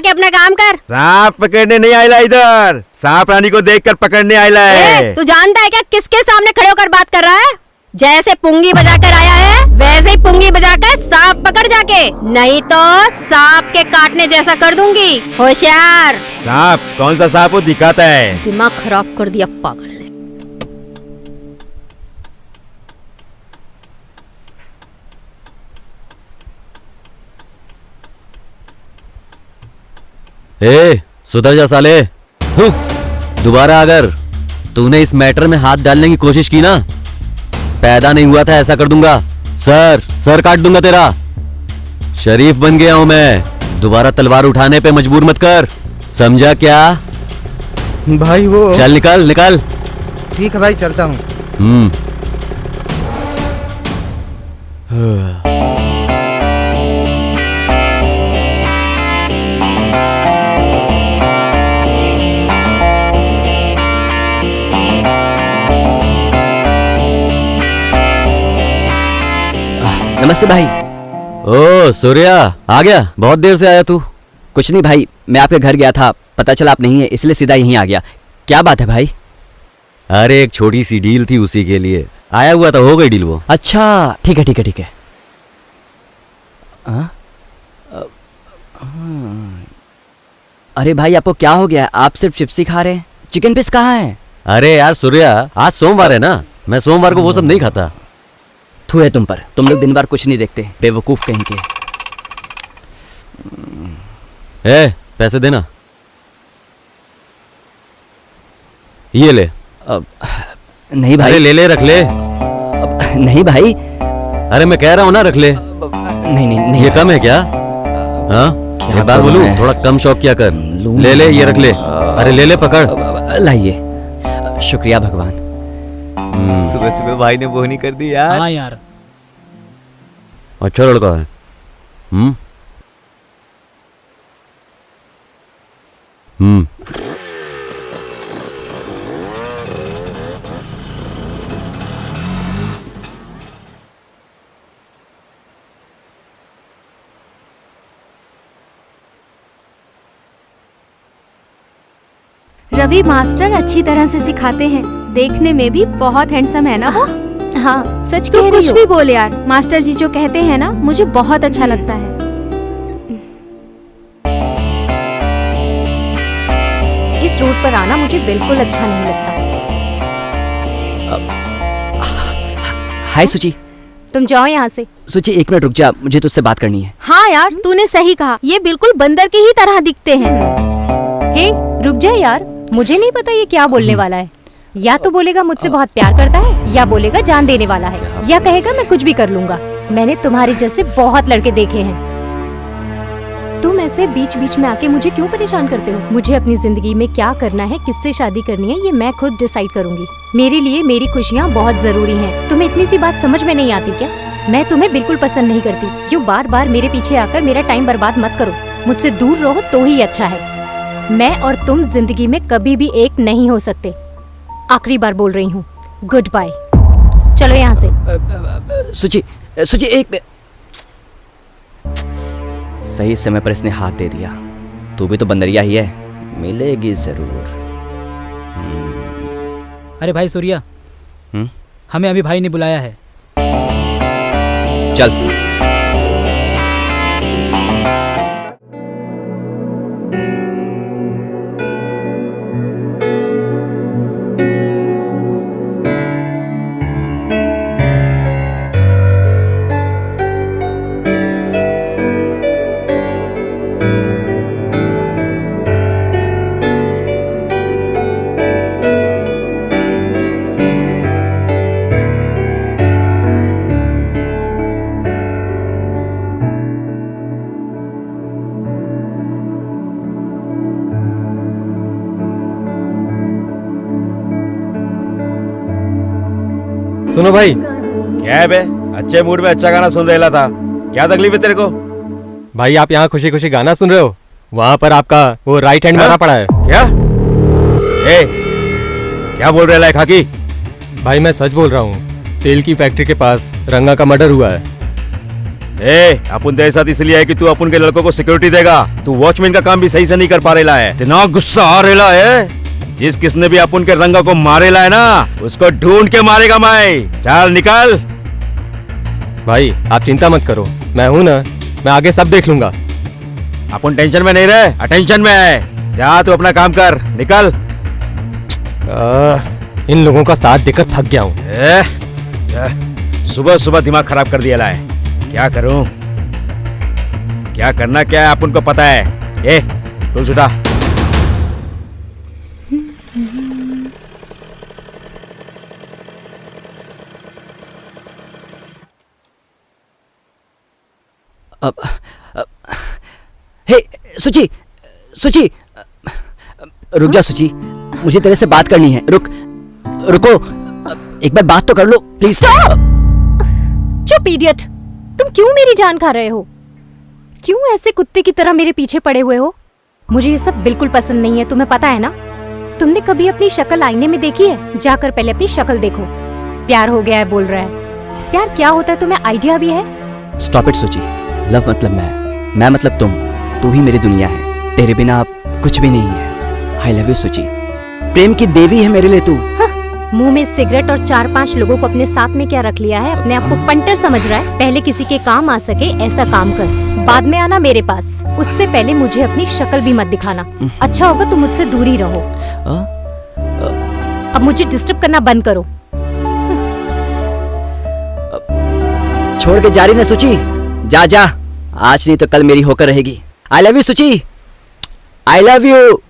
अपना काम कर। सांप पकड़ने नहीं आयला इधर, सांप रानी को देखकर पकड़ने आयला है। तू जानता है क्या किसके सामने खड़े होकर बात कर रहा है? जैसे पुंगी बजाकर आया है वैसे ही पुंगी बजाकर सांप पकड़ जाके, नहीं तो सांप के काटने जैसा कर दूंगी। होशियार। सांप? कौन सा सांप वो दिखाता है? दिमाग खराब कर दिया पागल ने। ए सुधर जा साले। दोबारा अगर तूने इस मैटर में हाथ डालने की कोशिश की ना, पैदा नहीं हुआ था ऐसा कर दूंगा, सर काट दूंगा तेरा। शरीफ बन गया हूं मैं, दोबारा तलवार उठाने पे मजबूर मत कर, समझा क्या? भाई वो चल निकल निकल। ठीक है भाई, चलता हूँ। नमस्ते भाई। ओ सूर्या, आ गया? बहुत देर से आया तू। कुछ नहीं भाई, मैं आपके घर गया था, पता चला आप नहीं है, इसलिए सीधा यहीं आ गया। क्या बात है भाई? अरे एक छोटी सी डील थी, उसी के लिए आया हुआ था। हो गई डील वो? अच्छा ठीक है ठीक है ठीक है। अरे भाई आपको क्या हो गया? आप सिर्फ चिप्स ही खा रहे हैं, चिकन पीस कहाँ है? अरे यार सूर्या, आज सोमवार है ना, मैं सोमवार को वो सब नहीं खाता। थू है तुम पर, तुम लोग दिन भर कुछ नहीं देखते, बेवकूफ कहीं के। पैसे देना। ये ले। नहीं भाई। अरे ले रख ले। नहीं भाई। अरे मैं कह रहा हूँ ना, रख ले। नहीं ये कम है क्या? हाँ एक बार बोलूं, थोड़ा कम शौक किया कर। ले ये रख ले। अरे ले पकड़। लाइए। शुक्रिया भगवान। सुबह सुबह भाई ने बोहनी कर दी यार। हाँ यार, अच्छा लड़का है। रवि मास्टर अच्छी तरह से सिखाते हैं, देखने में भी बहुत हैंडसम है ना वो। हाँ सच कह रही हो। कुछ भी बोल यार, मास्टर जी जो कहते हैं ना मुझे बहुत अच्छा लगता है। इस रूट पर आना मुझे बिल्कुल अच्छा नहीं लगता। हाय सुची। तुम जाओ यहाँ से। सुची एक मिनट रुक जा, मुझे तुझसे बात करनी है। हाँ यार तूने सही कहा, ये बिल्कुल बंदर की ही तरह दिखते हैं। हे रुक जा यार, मुझे नहीं पता ये क्या बोलने वाला है। या तो बोलेगा मुझसे बहुत प्यार करता है, या बोलेगा जान देने वाला है, या कहेगा मैं कुछ भी कर लूंगा। मैंने तुम्हारे जैसे बहुत लड़के देखे हैं। तुम ऐसे बीच बीच में आके मुझे क्यों परेशान करते हो? मुझे अपनी जिंदगी में क्या करना है, किससे शादी करनी है, ये मैं खुद डिसाइड करूंगी। मेरे लिए मेरी खुशियाँ बहुत जरूरी हैं। तुम्हें इतनी सी बात समझ में नहीं आती क्या? मैं तुम्हें बिल्कुल पसंद नहीं करती। क्यों बार बार मेरे पीछे आकर मेरा टाइम बर्बाद मत करो। मुझसे दूर रहो तो ही अच्छा है। मैं और तुम जिंदगी में कभी भी एक नहीं हो सकते। आखिरी बार बोल रही हूँ, गुड बाय। चलो यहाँ से। सुची, सुची एक सही समय पर इसने हाथ दे दिया। तू भी तो बंदरिया ही है, मिलेगी जरूर। अरे भाई सूर्या, हमें अभी भाई ने बुलाया है। चल। सुनो भाई। क्या है बे? अच्छे मूड में अच्छा गाना सुन रहा था, क्या तकलीफ है तेरे को? भाई आप यहाँ खुशी खुशी गाना सुन रहे हो, वहाँ पर आपका वो राइट हैंड मरा पड़ा है। क्या? क्या बोल रहा है खाकी? भाई मैं सच बोल रहा हूँ, तेल की फैक्ट्री के पास रंगा का मर्डर हुआ है। अपन तेरे साथ इसलिए है कि तू अपन के लड़कों को सिक्योरिटी देगा। तू वॉचमैन का काम भी सही से नहीं कर पा रहा है। इतना गुस्सा आ रहा है। जिस किसने भी अपन के रंगा को मारेला है ना, उसको ढूंढ के मारेगा मैं। चल निकल। भाई आप चिंता मत करो, मैं हूं ना, मैं आगे सब देख लूंगा। अपन टेंशन में नहीं रहे, अटेंशन में है। जा तू अपना काम कर, निकल। इन लोगों का साथ देकर थक गया हूँ। सुबह सुबह दिमाग खराब कर दिया है। क्या करूं? क्या करना क्या है अपन को पता है। तू उठा। हे सुची, सुची, रुक जा सुची, मुझे तेरे से बात करनी है। रुको, एक बार बात तो कर लो प्लीज। चुप इडियट, तुम क्यों मेरी जान खा रहे हो? क्यों ऐसे कुत्ते की तरह मेरे पीछे पड़े हुए हो? मुझे ये सब बिल्कुल पसंद नहीं है, तुम्हें पता है ना। तुमने कभी अपनी शक्ल आईने में देखी है? जाकर पहले अपनी शक्ल देखो। प्यार हो गया है बोल रहा है। प्यार क्या होता है तुम्हें आइडिया भी है? स्टॉप इट सुची। लव मतलब मैं मतलब तुम। तू ही मेरी दुनिया है, तेरे बिना कुछ भी नहीं है। आई लव यू सुची, प्रेम की देवी है मेरे लिए तू। मुंह में सिगरेट और 4-5 लोगों को अपने साथ में क्या रख लिया है? अपने आप को पंटर समझ रहा है? पहले किसी के काम आ सके ऐसा काम कर, बाद में आना मेरे पास। उससे पहले मुझे अपनी शक्ल भी मत दिखाना। अच्छा होगा तुम मुझसे दूर ही रहो। अब मुझे डिस्टर्ब करना बंद करो। छोड़ के जा रही ना सुची? जा, आज नहीं तो कल मेरी होकर रहेगी। आई लव यू सुची, आई लव यू।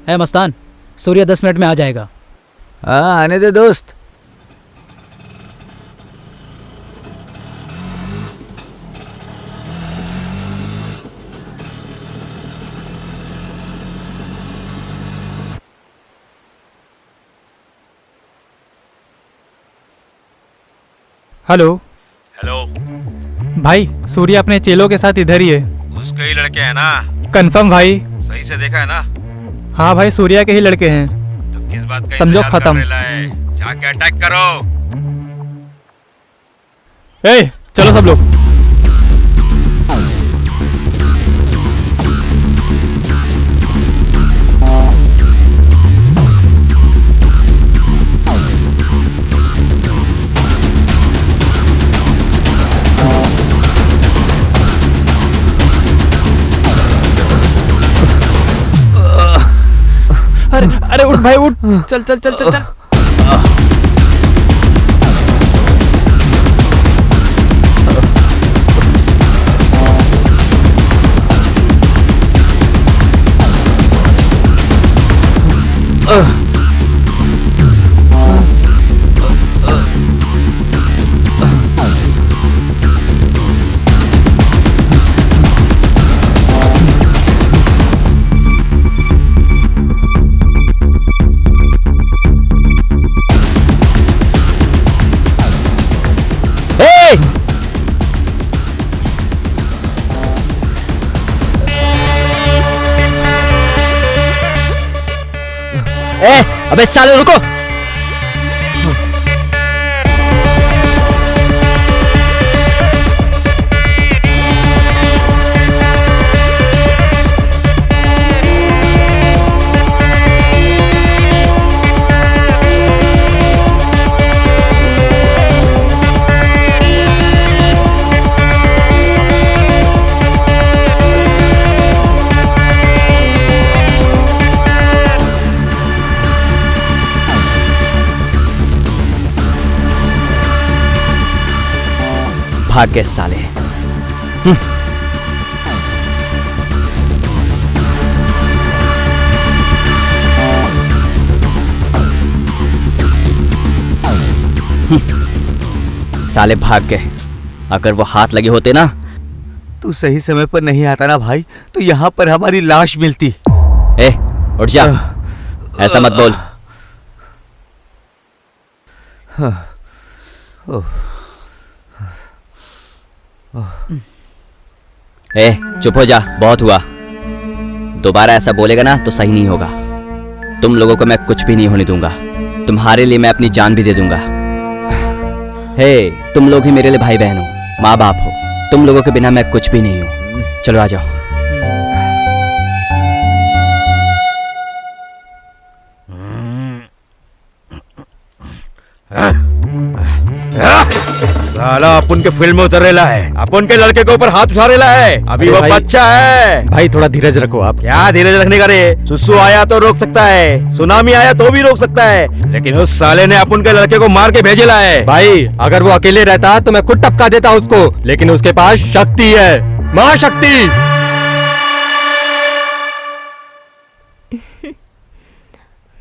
है मस्तान, सूर्या 10 मिनट में आ जाएगा। हाँ आने दे दोस्त। हेलो भाई, सूर्या अपने चेलों के साथ इधर ही है। उसके ही लड़के हैं ना? कंफर्म भाई? सही से देखा है ना? हाँ भाई, सूर्या के ही लड़के हैं। तो किस बात का समझो इंतजार खत्म। कर रहा है? जाके अटैक करो। चलो सब लोग। अरे उठ भाई उठ, चल चल चल चल चल। ए, अबे साले रुको। भाग गए साले। साले भाग गए। अगर वो हाथ लगे होते ना, तू सही समय पर नहीं आता ना भाई, तो यहाँ पर हमारी लाश मिलती। ए, उठ जा। ऐसा मत बोल। ए, चुप हो जा, बहुत हुआ। दोबारा ऐसा बोलेगा ना तो सही नहीं होगा। तुम लोगों को मैं कुछ भी नहीं होने दूंगा। तुम्हारे लिए मैं अपनी जान भी दे दूंगा। हे, तुम लोग ही मेरे लिए भाई बहन हो, माँ बाप हो। तुम लोगों के बिना मैं कुछ भी नहीं हूँ। चलो आ जाओ। साला अपन के फिल्म में उतरेला है, अपन के लड़के के ऊपर हाथ उठारेला है। अभी वो बच्चा है। भाई थोड़ा धीरज रखो आप। क्या धीरज रखने का रे? सुसु आया तो रोक सकता है, सुनामी आया तो भी रोक सकता है, लेकिन उस साले ने अपन के लड़के को मार के भेजेला है। भाई अगर वो अकेले रहता तो मैं खुद टपका देता उसको, लेकिन उसके पास शक्ति है, महाशक्ति।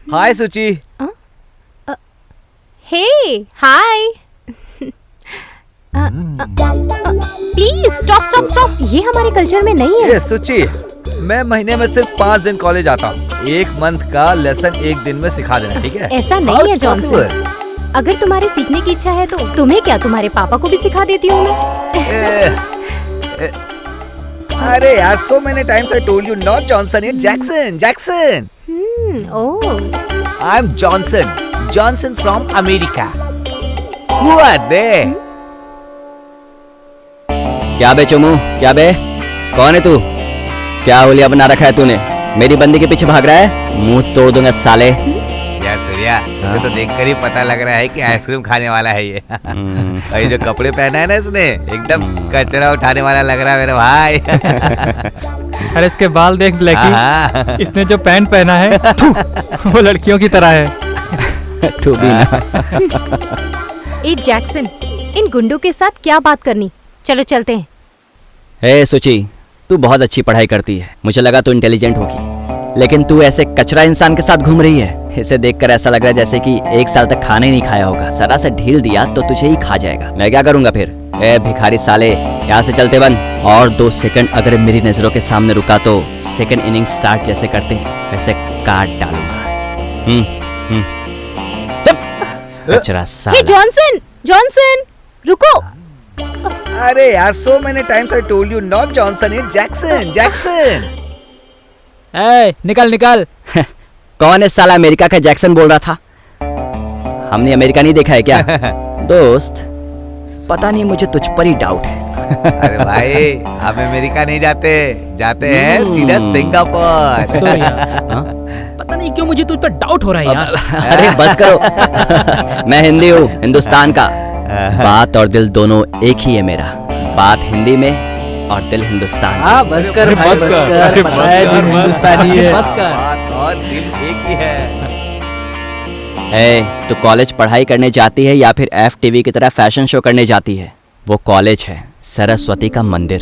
हाय सुची। हे, हाय। प्लीज स्टॉप स्टॉप स्टॉप, ये हमारे कल्चर में नहीं है। ये सुची, मैं महीने में सिर्फ 5 दिन कॉलेज आता हूँ। 1 मंथ का लेसन 1 दिन में सिखा देना, ठीक है? ऐसा नहीं है जॉनसन। अगर तुम्हारे सीखने की इच्छा है तो तुम्हें क्या, तुम्हारे पापा को भी सिखा देती हूँ मैं। अरे यार, so many times I told you not Johnson, it's Jackson, Jackson. Oh. I'm Johnson, Johnson from America. Who are they? क्या बे चुमू, क्या बे? कौन है तू? क्या होलिया बना रखा है तूने? मेरी बंदी के पीछे भाग रहा है? मुंह तोड़ दूंगा साले। यार सूर्या, उसे तो देखकर ही पता लग रहा है कि आइसक्रीम खाने वाला है ये। और ये जो कपड़े पहना है ना इसने, एकदम कचरा उठाने वाला लग रहा है मेरे भाई। अरे इसके बाल देख ब्लैकी, इसने जो पैंट पहना है वो लड़कियों की तरह है। तू भी ना। ए जैक्सन, इन गुंडों के साथ क्या बात करनी? चलो चलते हैं। हे सुची, तू बहुत अच्छी पढ़ाई करती है, मुझे लगा तू इंटेलिजेंट होगी, लेकिन तू ऐसे कचरा इंसान के साथ घूम रही है। इसे देखकर ऐसा लग रहा है जैसे कि 1 साल तक खाना ही नहीं खाया होगा। जरा से ढील दिया तो तुझे ही खा जाएगा। मैं क्या करूंगा फिर? ए भिखारी साले, यहाँ से चलते बन। और 2 सेकंड अगर मेरी नजरों के सामने रुका तो सेकंड इनिंग स्टार्ट जैसे करते हैं वैसे काट डालूंगा। कचरा साला। हे जॉनसन, जॉनसन, रुको। अरे यार, so many times I told you not Johnson, it's Jackson, Jackson. ए, निकल निकल। कौन है साला? अमेरिका का जैक्सन बोल रहा था। हमने अमेरिका नहीं देखा है क्या? दोस्त, पता नहीं, मुझे तुझ पर ही डाउट है। अरे भाई, हम अमेरिका नहीं जाते, जाते हैं सीधा सिंगापुर। पता नहीं क्यों मुझे तुझ पर डाउट हो रहा है यार। अरे बस करो। मैं हिंदी हूँ, हिंदुस्तान का। बात और दिल दोनों एक ही है मेरा। बात हिंदी में और दिल हिंदुस्तान। हाँ बस कर, बस कर, हिंदुस्तानी है। बस कर। बात और दिल एक ही है। तो कॉलेज पढ़ाई करने जाती है या फिर FTV की तरह फैशन शो करने जाती है? वो कॉलेज है, सरस्वती का मंदिर।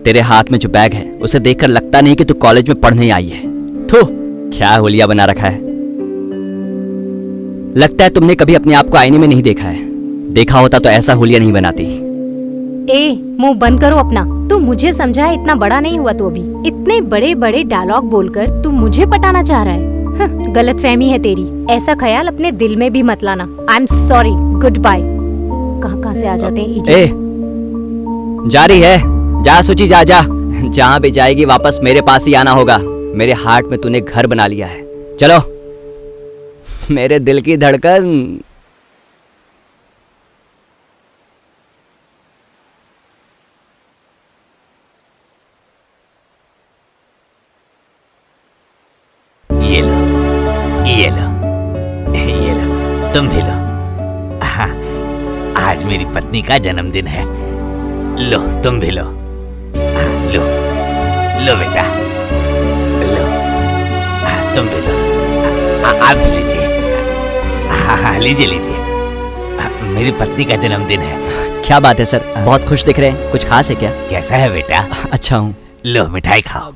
तेरे हाथ में जो बैग है उसे देखकर लगता नहीं कि तू कॉलेज में पढ़ने आई है। थू, क्या हुलिया बना रखा है। लगता है तुमने कभी अपने आप को आईने में नहीं देखा है। देखा होता तो ऐसा हुलिया नहीं बनाती। ए, मुंह बंद करो अपना। तू मुझे समझा, इतना बड़ा नहीं हुआ तू अभी। इतने बड़े बड़े डायलॉग बोलकर तू मुझे पटाना चाह रहा है। गलत फहमी है तेरी। ऐसा ख्याल अपने दिल में भी मत लाना। I am sorry, good bye. कहाँ से आ जाते हैं ए, जारी है। जा सुची, जा जा। जहाँ भी जाएगी वापस मेरे पास ही आना होगा। मेरे हार्ट में तूने घर बना लिया है। चलो। मेरे दिल की धड़कन। ये लो, ये लो, ये लो, तुम भी लो। हाँ, आज मेरी पत्नी का जन्मदिन है। लो, तुम भी लो। हाँ, लो, लो बेटा, लो। हाँ, तुम भी लो। आप भी लीजिए। हाँ हाँ, लीजिए लीजिए। मेरी पत्नी का जन्मदिन है। क्या बात है सर, बहुत खुश दिख रहे हैं। कुछ खास है क्या? कैसा है बेटा? अच्छा हूँ। लो, मिठाई खाओ।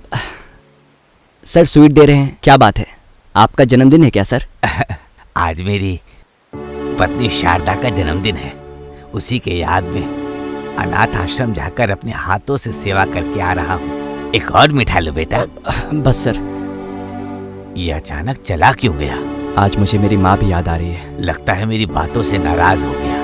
सर स्वीट दे रहे हैं, क्या बात है? आपका जन्मदिन है क्या सर? आज मेरी पत्नी शारदा का जन्मदिन है। उसी के याद में अनाथ आश्रम जाकर अपने हाथों से सेवा करके आ रहा हूँ। एक और मिठाई लो बेटा। बस सर। ये अचानक चला क्यों गया? आज मुझे मेरी माँ भी याद आ रही है। लगता है मेरी बातों से नाराज हो गया।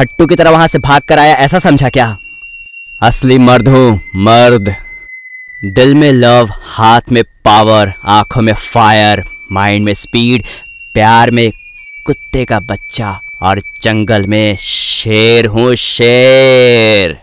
फट्टू की तरह वहां से भाग कर आया ऐसा समझा क्या? असली मर्द हूं, मर्द। दिल में लव, हाथ में पावर, आंखों में फायर, माइंड में स्पीड, प्यार में कुत्ते का बच्चा और जंगल में शेर हूं, शेर।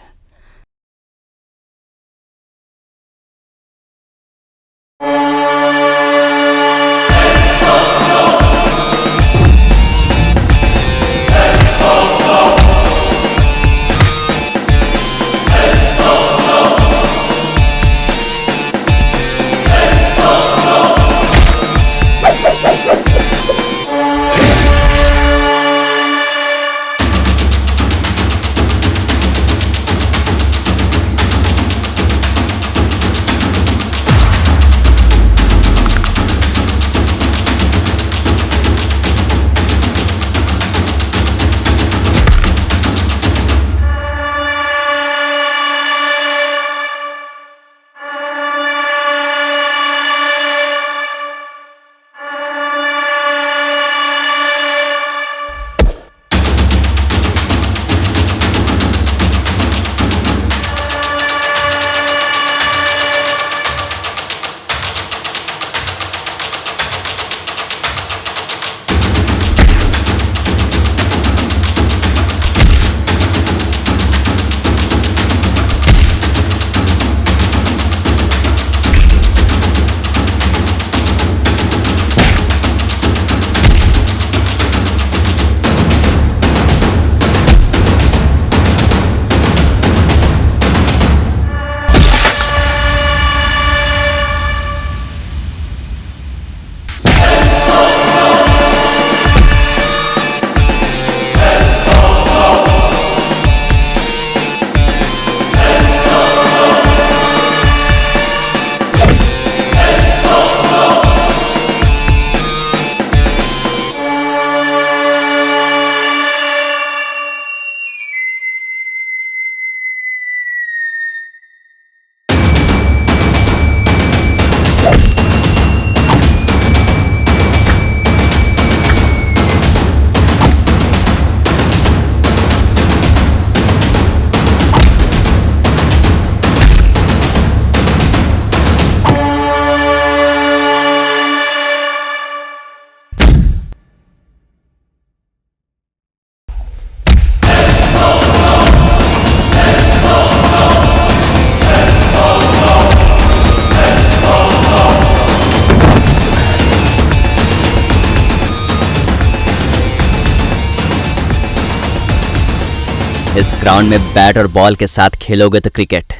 इस ग्राउंड में बैट और बॉल के साथ खेलोगे तो क्रिकेट,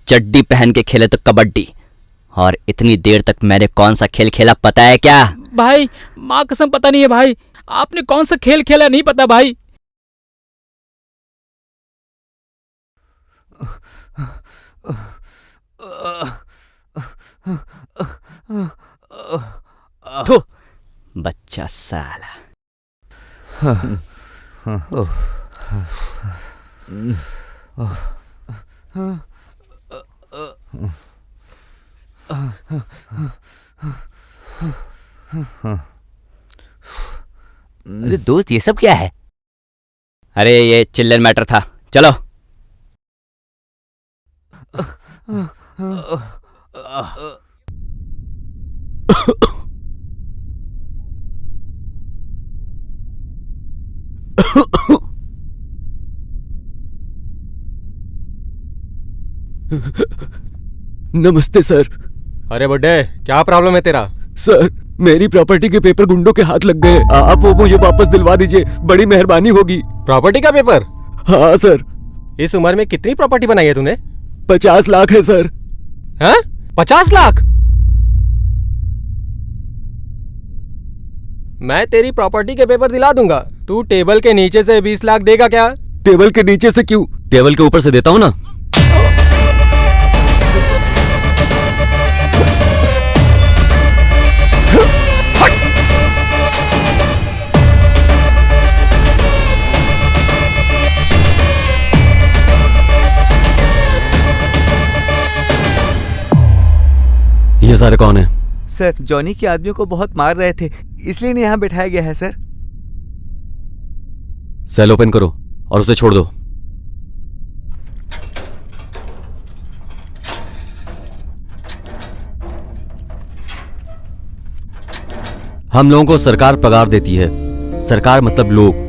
चड्डी पहन के खेले तो कबड्डी, और इतनी देर तक मैंने कौन सा खेल खेला पता है क्या? भाई माँ कसम पता नहीं है भाई, आपने कौन सा खेल खेला नहीं पता भाई। थू, बच्चा साला। अरे दोस्त ये सब क्या है? अरे ये चिल्ड्रन मैटर था, चलो। नमस्ते सर। अरे बड्डे, क्या प्रॉब्लम है तेरा? सर मेरी प्रॉपर्टी के पेपर गुंडों के हाथ लग गए, आप वो मुझे वापस दिलवा दीजिए, बड़ी मेहरबानी होगी। प्रॉपर्टी का पेपर? हाँ सर। इस उम्र में कितनी प्रॉपर्टी बनाई है तूने? 50 लाख है सर। हाँ? 50 लाख? मैं तेरी प्रॉपर्टी के पेपर दिला दूंगा, तू टेबल के नीचे से 20 लाख देगा क्या? टेबल के नीचे से क्यों? टेबल के ऊपर से देता हूँ ना। ये सारे कौन है? सर जॉनी के आदमियों को बहुत मार रहे थे, इसलिए इन्हें यहाँ बिठाया गया है सर। सेल ओपन करो। और उसे छोड़ दो। हम लोगों को सरकार पगार देती है। सरकार मतलब लोग।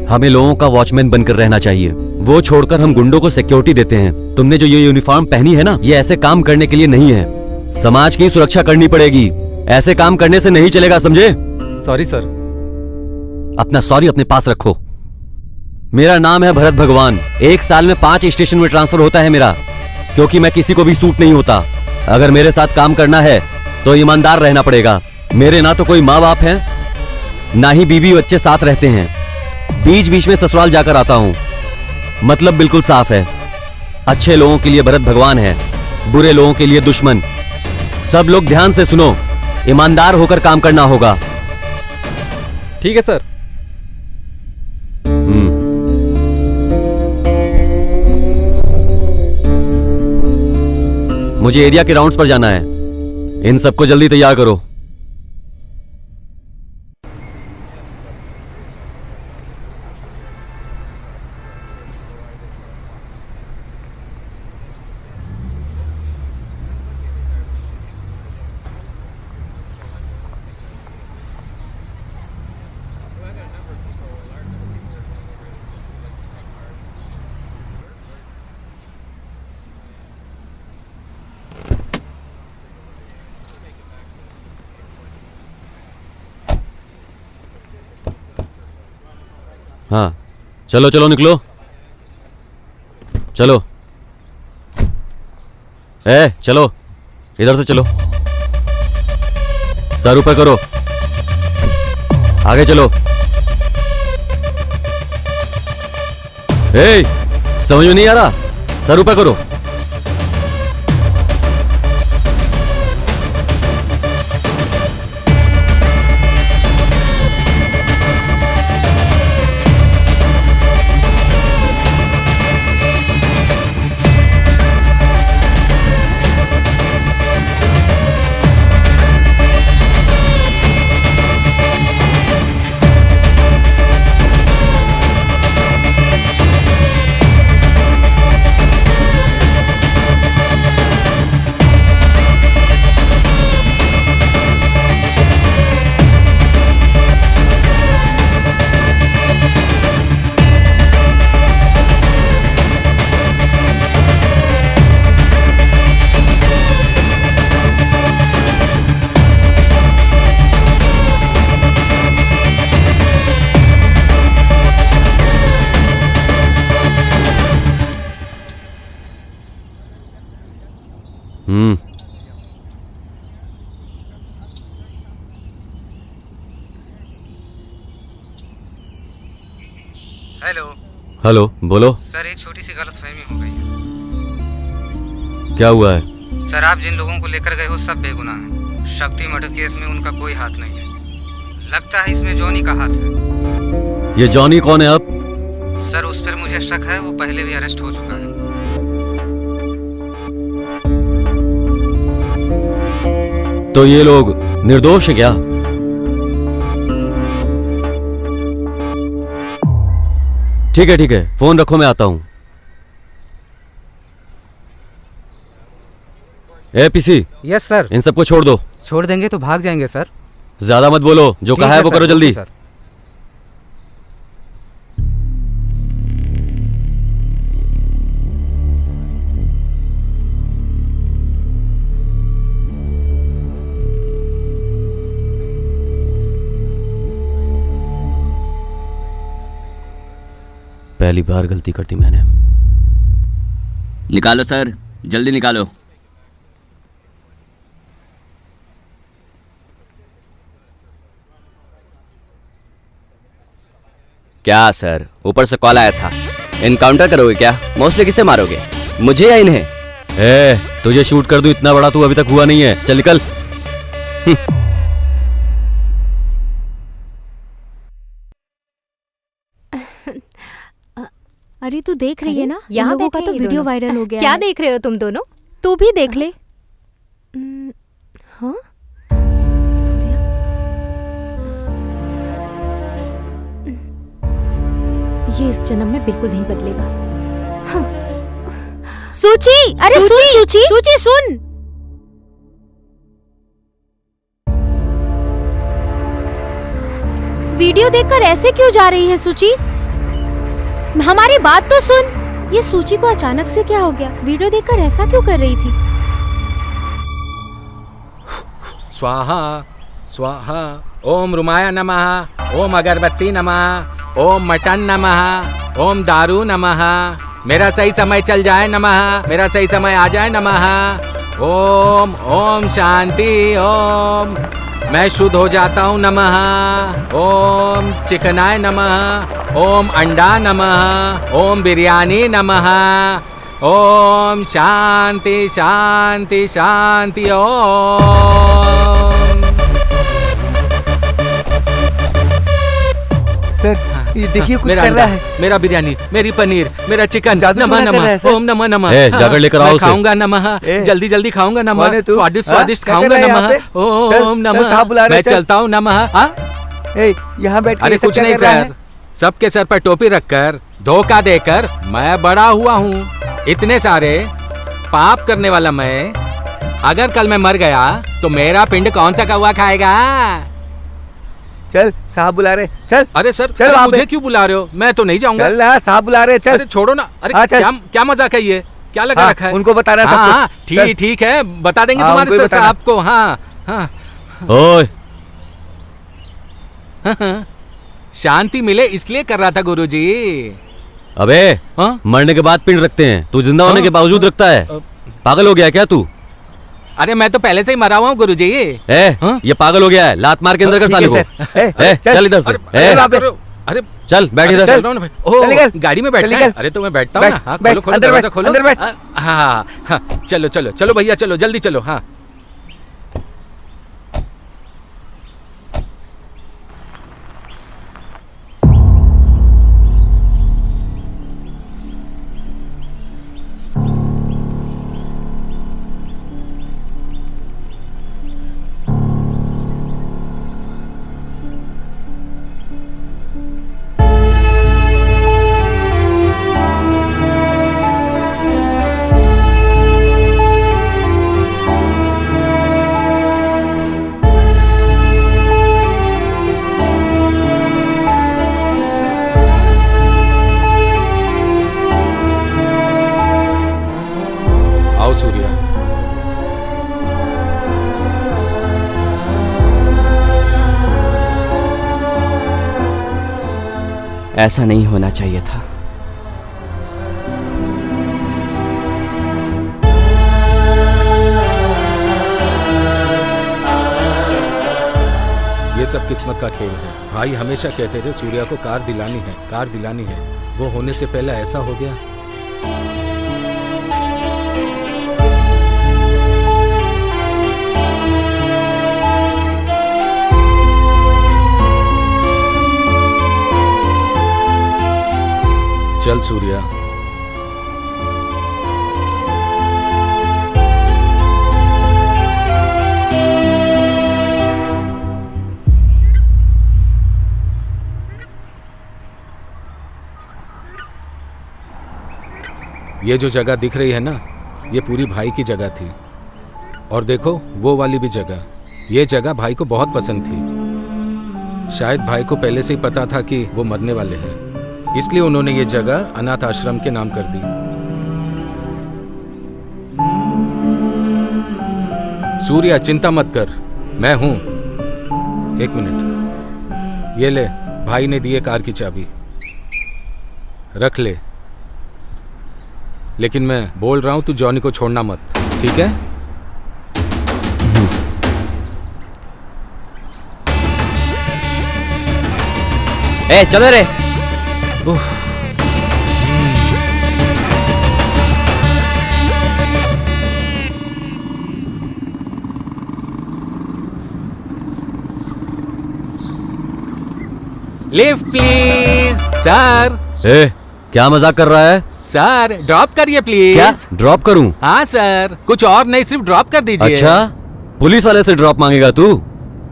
हमें लोगों का वॉचमैन बनकर रहना चाहिए। वो छोड़कर हम गुंडों को सिक्योरिटी देते हैं। तुमने जो ये यूनिफॉर्म पहनी है ना, ये ऐसे काम करने के लिए नहीं है। समाज की सुरक्षा करनी पड़ेगी। ऐसे काम करने से नहीं चलेगा, समझे? Sorry sir. अपना सॉरी अपने पास रखो। मेरा नाम है भरत भगवान। 1 साल में 5 स्टेशन में ट्रांसफर होता है मेरा, क्योंकि मैं किसी को भी सूट नहीं होता। अगर मेरे साथ काम करना है तो ईमानदार रहना पड़ेगा। मेरे ना तो कोई माँ बाप हैं, ना ही बीवी बच्चे साथ रहते हैं। बीच बीच में ससुराल जाकर आता हूं। मतलब बिल्कुल साफ है। अच्छे लोगों के लिए भरत भगवान है, बुरे लोगों के लिए दुश्मन। सब लोग ध्यान से सुनो, ईमानदार होकर काम करना होगा। ठीक है सर। मुझे एरिया के राउंड्स पर जाना है। इन सबको जल्दी तैयार करो। हाँ, चलो चलो निकलो। चलो चलो, इधर से चलो। सर ऊपर करो, आगे चलो। समझ में नहीं आ रहा? सर ऊपर करो। हेलो। हेलो, बोलो। सर, एक छोटी सी गलतफहमी हो गई है। क्या हुआ है? सर, आप जिन लोगों को लेकर गए हो सब बेगुनाह हैं। शक्ति मर्डर केस में उनका कोई हाथ नहीं है। लगता है इसमें जॉनी का हाथ है। ये जॉनी कौन है अब? सर, उस पर मुझे शक है। वो पहले भी अरेस्ट हो चुका है। तो ये लोग निर्दोष है क्या? ठीक है, फोन रखो, मैं आता हूं। पीसी। Yes sir. इन सबको छोड़ दो। छोड़ देंगे तो भाग जाएंगे सर। ज्यादा मत बोलो, जो कहा है वो करो जल्दी। सर। पहली बार गलती कर दी मैंने। निकालो सर, जल्दी निकालो। क्या सर, ऊपर से कॉल आया था। इनकाउंटर करोगे क्या? मोस्टली किसे मारोगे, मुझे या इन्हें? तुझे शूट कर दूं इतना बड़ा तू अभी तक हुआ नहीं है। चल निकल। अरे तू देख रही है ना, यहाँ लोगों का बैठे तो हैं वीडियो दोनों। वायरल हो गया क्या है। देख रहे हो तुम दोनों? तू भी देख ले। हाँ? सूर्या। ये इस जन्म में बिल्कुल नहीं बदलेगा। हाँ। सूची, अरे सूची, सूची सुन। वीडियो देखकर ऐसे क्यों जा रही है सूची? हमारी बात तो सुन। ये सूची को अचानक से क्या हो गया? वीडियो देखकर ऐसा क्यों कर रही थी? स्वाहा स्वाहा। ओम रुमाय नमः, ओम अगरबत्ती नमः, ओम मटन नमः, ओम दारू नमः। मेरा सही समय चल जाए नमः, मेरा सही समय आ जाए नमः। ओम ओम शांति ओम। मैं शुद्ध हो जाता हूँ नमः। ओम चिकनाय नमः, ओम अंडा नमः, ओम बिरयानी नमः। ओम शांति शांति शांति ओम। सर ये देखिए कुछ मेरा कर रहा अंडा, है। मेरा बिरयानी, मेरी पनीर, मेरा चिकन। नमः नमः, ओम नमः नमः। जाकर लेकर आओ मैं उसे। खाऊंगा नमः, जल्दी जल्दी खाऊंगा नमः, स्वादिष्ट स्वादिष्ट खाऊंगा नमः। ओम नमः। मैं चलता हूँ नमः। यहाँ बैठ। अरे कुछ नहीं सर, सबके सर पर टोपी रखकर धोखा देकर मैं बड़ा हुआ हूँ। इतने सारे पाप करने वाला मैं, अगर कल मैं मर गया तो मेरा पिंड कौन सा कौवा खाएगा? चल साहब बुला रहे, चल। अरे सर, चल अरे मुझे क्यों बुला रहे हो? मैं तो नहीं जाऊंगा। चल ना, साहब बुला रहे, चल। अरे छोड़ो ना। अरे चल। क्या मजाक है ये? क्या लगा हाँ, रखा है? उनको बताना सब हाँ, कुछ। हाँ, चल। ठीक है, बता देंगे हाँ, तुम्हारे उनको सर बताना। साहब को। हाँ हाँ ओए हाँ। शांति मिले इसलिए कर रहा था गुरुजी। अबे मरने के बाद पिंड रखते हैं, तू जिंदा होने के बावजूद रखता है। पागल हो गया क्या तू? अरे मैं तो पहले से ही मरा हुआ हूँ गुरुजी। ये पागल हो गया है, लात मार के अंदर कर साले को। चल इधर से। अरे चल बैठ इधर से। ओह गाड़ी में बैठना है? अरे तो मैं बैठता हूँ ना। हाँ खोलो खोलो दरवाजा खोलो। हाँ हाँ चलो चलो चलो भैया चलो जल्दी चलो। हाँ आओ सूर्या। ऐसा नहीं होना चाहिए था। ये सब किस्मत का खेल है। भाई हमेशा कहते थे सूर्या को कार दिलानी है, कार दिलानी है। वो होने से पहले ऐसा हो गया। चल सूर्या। ये जो जगह दिख रही है ना, ये पूरी भाई की जगह थी। और देखो वो वाली भी जगह, ये जगह भाई को बहुत पसंद थी। शायद भाई को पहले से ही पता था कि वो मरने वाले हैं, इसलिए उन्होंने ये जगह अनाथ आश्रम के नाम कर दी। सूर्या चिंता मत कर, मैं हूं। एक मिनट, ये ले, भाई ने दिए कार की चाबी, रख ले। लेकिन मैं बोल रहा हूं तू जॉनी को छोड़ना मत, ठीक है? ए चलो रे। Lift please. सर क्या मजाक कर रहा है? सर ड्रॉप करिए प्लीज। क्या ड्रॉप करूं? हाँ सर, कुछ और नहीं, सिर्फ ड्रॉप कर दीजिए। अच्छा, पुलिस वाले से ड्रॉप मांगेगा तू?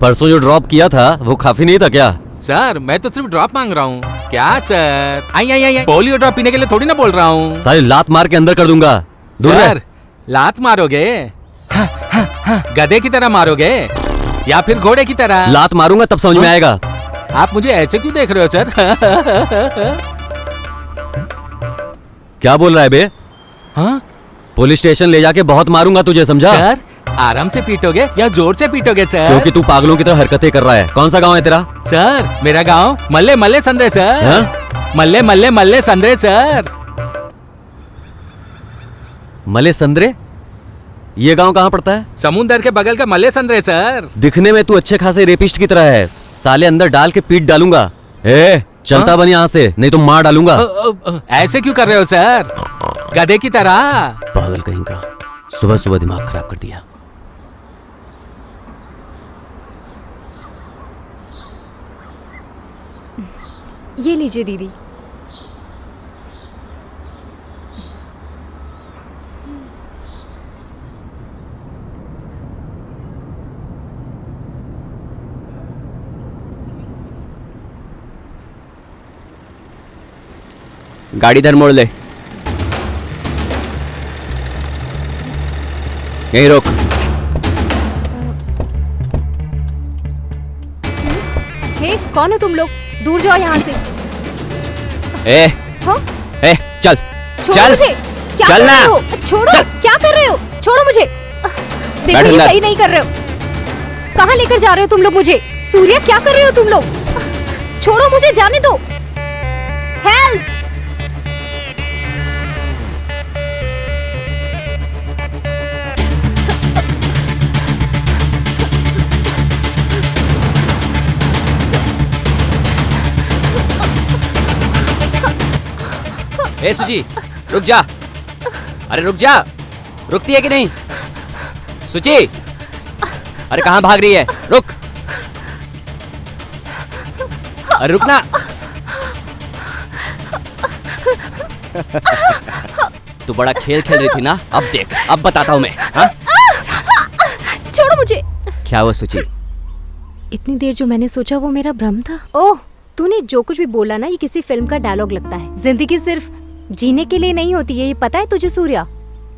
परसों जो ड्रॉप किया था वो काफी नहीं था क्या? सर मैं तो सिर्फ ड्रॉप मांग रहा हूँ। क्या सर? आई आई आई पोलियो ड्रॉप पीने के लिए थोड़ी ना बोल रहा हूँ। सारी लात मार के अंदर कर दूंगा। दूर रह। सर लात मारोगे? गधे की तरह मारोगे या फिर घोड़े की तरह? लात मारूंगा तब समझ में आएगा। आप मुझे ऐसे क्यों देख रहे हो सर? क्या बोल रहा है बे? हाँ? पुलिस स्टेशन ले जाके बहुत मारूंगा तुझे, समझा? सर आराम से पीटोगे या जोर से पीटोगे सर? क्योंकि तू पागलों की तरह हरकतें कर रहा है। कौन सा गांव है तेरा? सर मेरा गांव मल्ले मल्ले संद्रे सर। हाँ? मल्ले मल्ले मल्ले संद्रे सर। मले संद्रे? ये गांव कहाँ पड़ता है? समुंदर के बगल का मल्ले संद्रे सर। दिखने में तू अच्छे खासे रेपिस्ट की तरह है। साले अंदर डाल के पीट डालूंगा। चलता बन यहाँ से, नहीं तो मार डालूंगा। ऐसे क्यों कर रहे हो सर? गधे की तरह। पागल कहीं का, सुबह सुबह दिमाग खराब कर दिया। ये लीजिए दीदी। गाड़ी इधर मोड़ ले, यहीं रोक। हे कौन हो तुम लोग? दूर जाओ यहाँ से। हाँ? चल छोड़ो चल मुझे। क्या चल कर ना। रहे हो? छोड़ो। क्या कर रहे हो? छोड़ो मुझे। देखो ये अंदर। सही नहीं कर रहे हो। कहाँ लेकर जा रहे हो तुम लोग मुझे? सूर्या क्या कर रहे हो तुम लोग? छोड़ो मुझे, जाने दो। हेल्प! ए सुची, रुक जा। अरे रुक जा, रुकती है कि नहीं? सुची, अरे कहाँ भाग रही है? रुक। अरे रुक ना। तू बड़ा खेल खेल रही थी ना, अब देख, अब बताता हूँ मैं। हाँ? छोड़ो मुझे। क्या हुआ सुची? इतनी देर जो मैंने सोचा वो मेरा भ्रम था। ओह, तूने जो कुछ भी बोला ना, ये किसी फिल्म का डायलॉग लगता है। जिंदगी सिर्फ जीने के लिए नहीं होती है, ये पता है तुझे सूर्या?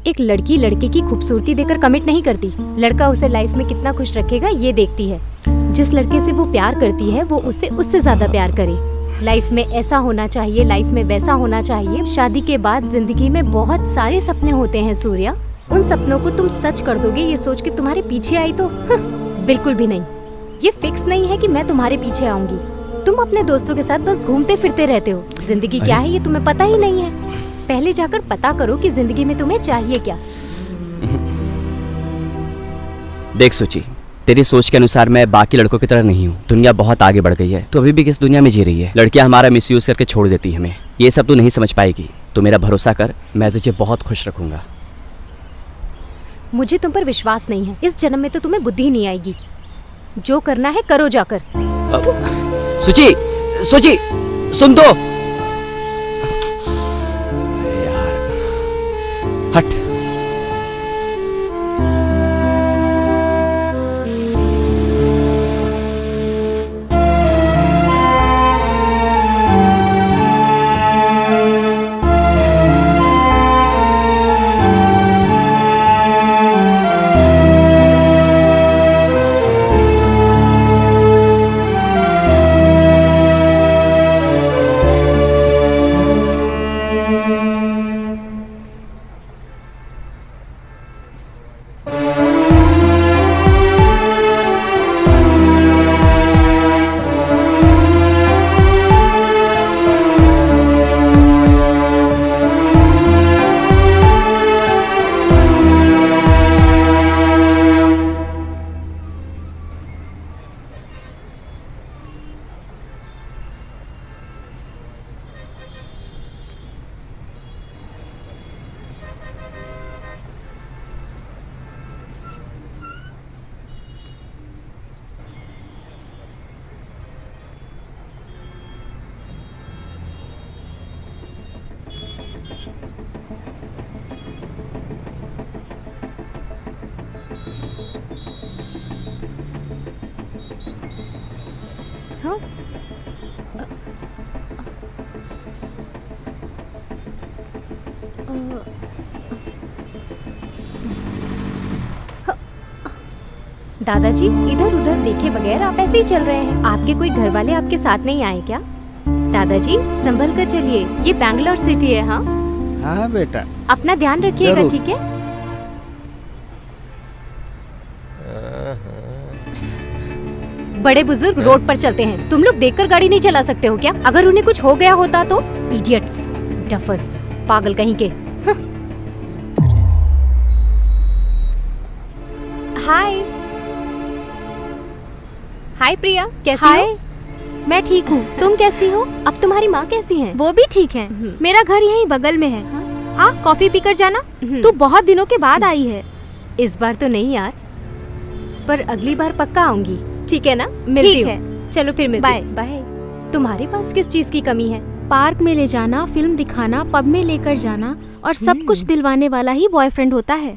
एक लड़की लड़के की खूबसूरती देखकर कमिट नहीं करती, लड़का उसे लाइफ में कितना खुश रखेगा ये देखती है। जिस लड़के से वो प्यार करती है वो उससे ज्यादा प्यार करे। लाइफ में ऐसा होना चाहिए, लाइफ में वैसा होना चाहिए। शादी के बाद जिंदगी में बहुत सारे सपने होते हैं सूर्या। उन सपनों को तुम सच कर दोगे ये सोच के तुम्हारे पीछे आई तो बिल्कुल भी नहीं। ये फिक्स नहीं है कि मैं तुम्हारे पीछे आऊंगी। तुम अपने दोस्तों के साथ बस घूमते फिरते रहते हो। जिंदगी क्या है ये तुम्हें पता ही नहीं है। पहले जाकर पता करो कि जिंदगी में तुम्हें चाहिए क्या। देख सुची, तेरी सोच के अनुसार मैं बाकी लड़कों की तरह नहीं हूँ। दुनिया बहुत आगे बढ़ गई है, तू अभी भी किस दुनिया में जी रही है? लड़कियां हमारा मिसयूज करके छोड़ देती है हमें। ये सब तू नहीं समझ पाएगी। तू मेरा भरोसा कर, मैं तुझे बहुत खुश रखूंगा। मुझे तुम पर विश्वास नहीं है। इस जन्म में तो तुम्हें बुद्धि नहीं आएगी। जो करना है करो जाकर। सुची, सुची, सुन तो। हट। हाँ? दादाजी, इधर उधर देखे बगैर आप ऐसे ही चल रहे हैं। आपके कोई घर वाले आपके साथ नहीं आए क्या? दादाजी संभल कर चलिए, ये बैंगलोर सिटी है। हाँ हाँ बेटा, अपना ध्यान रखिएगा, जरूर। ठीक है? बड़े बुजुर्ग रोड पर चलते हैं, तुम लोग देखकर गाड़ी नहीं चला सकते हो क्या? अगर उन्हें कुछ हो गया होता तो? इडियट्स, डफस, पागल कहीं के। हाय हाय प्रिया, कैसी हो? मैं ठीक हूँ, तुम कैसी हो? अब तुम्हारी माँ कैसी हैं? वो भी ठीक है। मेरा घर यहीं बगल में है। आ कॉफी पीकर जाना। तू बहुत दिनों के बाद आई है। इस बार तो नहीं यार, पर अगली बार पक्का आऊंगी, ठीक है ना? मिलती ठीक हूँ। है, चलो फिर मिलते बाय। हैं। बाय। तुम्हारे पास किस चीज की कमी है? पार्क में ले जाना, फिल्म दिखाना, पब में लेकर जाना और सब कुछ दिलवाने वाला ही बॉयफ्रेंड होता है।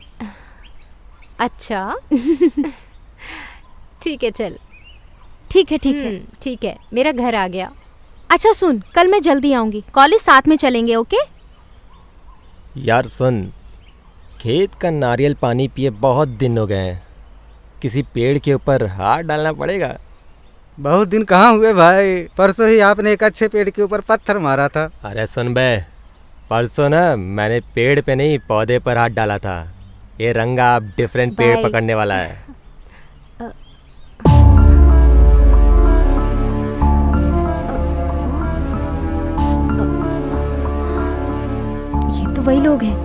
अच्छा ठीक है, चल। ठीक है, ठीक है। ठीक है, मेरा घर आ गया। अच्छा सुन, कल मैं जल्दी आऊंगी, कॉलेज साथ में चलेंगे, ओके? यार सुन, खेत का नारियल पानी पिए बहुत दिन हो गए हैं, किसी पेड़ के ऊपर हाथ डालना पड़ेगा। बहुत दिन कहाँ हुए भाई, परसों ही आपने एक अच्छे पेड़ के ऊपर पत्थर मारा था। अरे सुन बे, परसों ना मैंने पेड़ पे नहीं पौधे पर हाथ डाला था। ये रंगा अब डिफरेंट पेड़ बाय। पकड़ने वाला है। ये तो वही लोग हैं।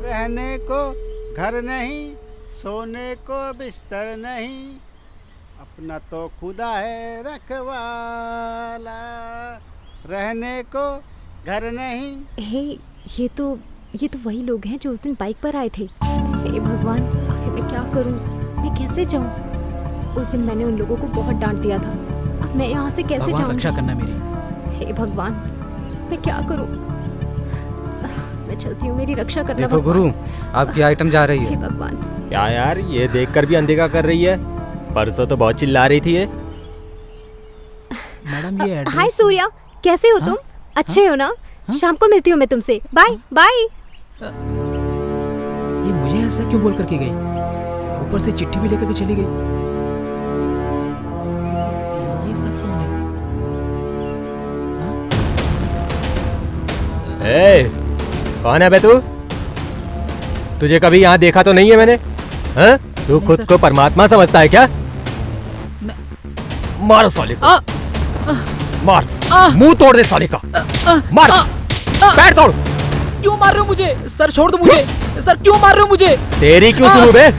रहने को घर नहीं, सोने को बिस्तर नहीं, अपना तो खुदा है रखवाला। रहने को घर नहीं। हे, ये तो वही लोग हैं जो उस दिन बाइक पर आए थे। हे भगवान, आखिर मैं क्या करूं? मैं कैसे जाऊं? उस दिन मैंने उन लोगों को बहुत डांट दिया था। अब मैं यहाँ से कैसे भगवान जाऊं? रक्षा करना मेरी। हे भगवान, मैं क्या करूं? मैं चलती हूँ, मेरी रक्षा करना। देखो गुरु, आपकी आइटम जा रही हे है। भगवान। क्या यार, ये देखकर भी अनदेखा कर रही है? परसों तो बहुत चिल्ला रही थी ये। मैडम ये एड्रेस। हाय सूर्या, कैसे हो तुम? अच्छे हो ना? शाम को मिलती हूँ मैं तुमसे। Bye bye. ये मुझे ऐसा क्यों बोल करके गई? ऊपर से चिट्ठी भी लेकर के चली गई। ये सब कौन है? ए, कौन है बे तू? तुझे कभी यहाँ देखा तो नहीं है मैंने? हाँ? तू खुद को परमात्मा समझता है क्या? मारो साले को। मार, मुंह तोड़ दे साले का। मार, पैर तोड़। क्यों मार रहे हो मुझे? सर छोड़ दो मुझे। सर क्यों मार रहे हो मुझे? तेरी क्यों सुनूं बे?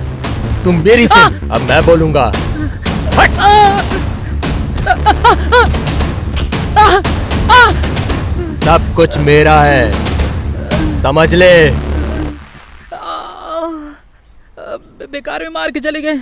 तुम मेरी सुन, अब मैं बोलूंगा। हट। सब कुछ मेरा है, समझ ले। बेकार में मार के चले गए।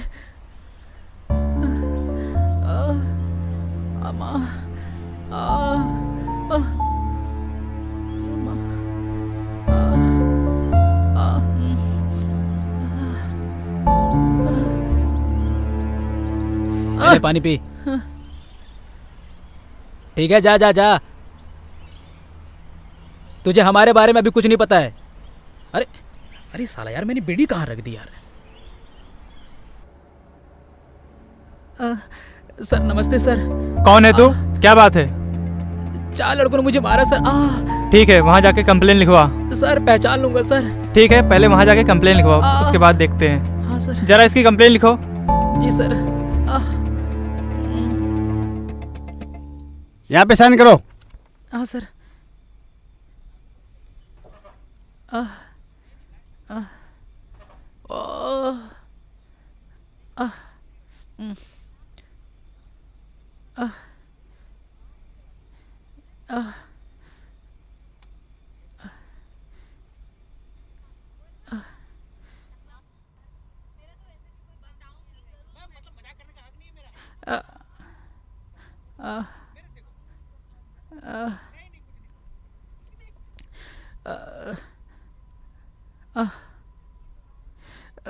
पहले पानी पी। ठीक है, जा जा जा। तुझे हमारे बारे में अभी कुछ नहीं पता है। अरे अरे साला यार, मैंने बीड़ी कहाँ रख दी यार? सर नमस्ते सर। कौन है तू? क्या बात है? 4 लड़कों ने मुझे मारा सर। ठीक है, वहाँ जाके कंप्लेन लिखवा। सर पहचान लूंगा सर। ठीक है, पहले वहाँ जाके कंप्लेन लिखवाओ, उसके बाद देखते हैं। हाँ सर। जरा इसकी कंप्लेन लिखो। जी सर। यहाँ पे साइन करो। हाँ सर।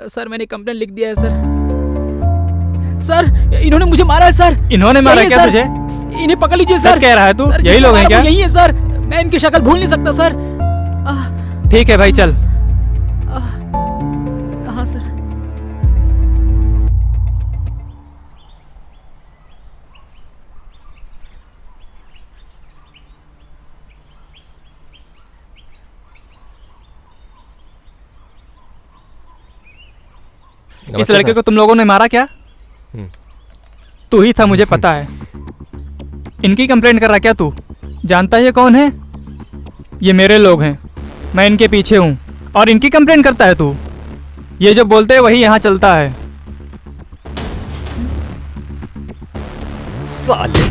सर मैंने कंप्लेन लिख दिया है सर। सर इन्होंने मुझे मारा है सर। इन्होंने मारा यही क्या है, तुझे? सर। इन्हें पकड़ लीजिए सर। सच कह रहा है तू? सर, यही लोग हैं मारा क्या? वो यही है सर, मैं इनकी शक्ल भूल नहीं सकता सर। ठीक है भाई चल। हाँ सर। इस लड़के को तुम लोगों ने मारा क्या? तू ही था, मुझे पता है। इनकी कंप्लेंट कर रहा क्या तू? जानता है ये कौन है? ये मेरे लोग हैं, मैं इनके पीछे हूँ और इनकी कंप्लेंट करता है तू? ये जो बोलते हैं वही यहाँ चलता है। साले।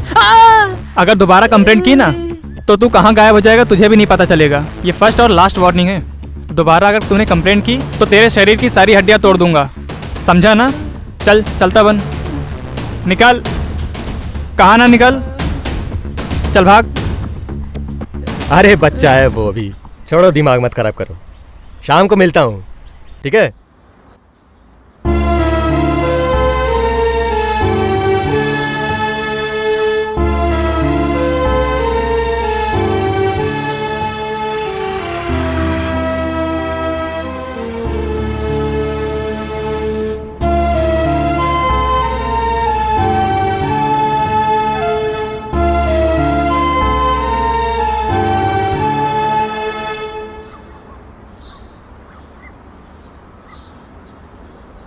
अगर दोबारा कंप्लेंट की ना तो तू कहाँ गायब हो जाएगा तुझे भी नहीं पता चलेगा। ये फर्स्ट और लास्ट वार्निंग है। दोबारा अगर तूने कंप्लेंट की तो तेरे शरीर की सारी हड्डियाँ तोड़ दूंगा, समझा ना? चल चलता बन, निकल। कहाँ ना निकल, चल भाग। अरे बच्चा है वो, अभी छोड़ो, दिमाग मत खराब करो। शाम को मिलता हूँ, ठीक है?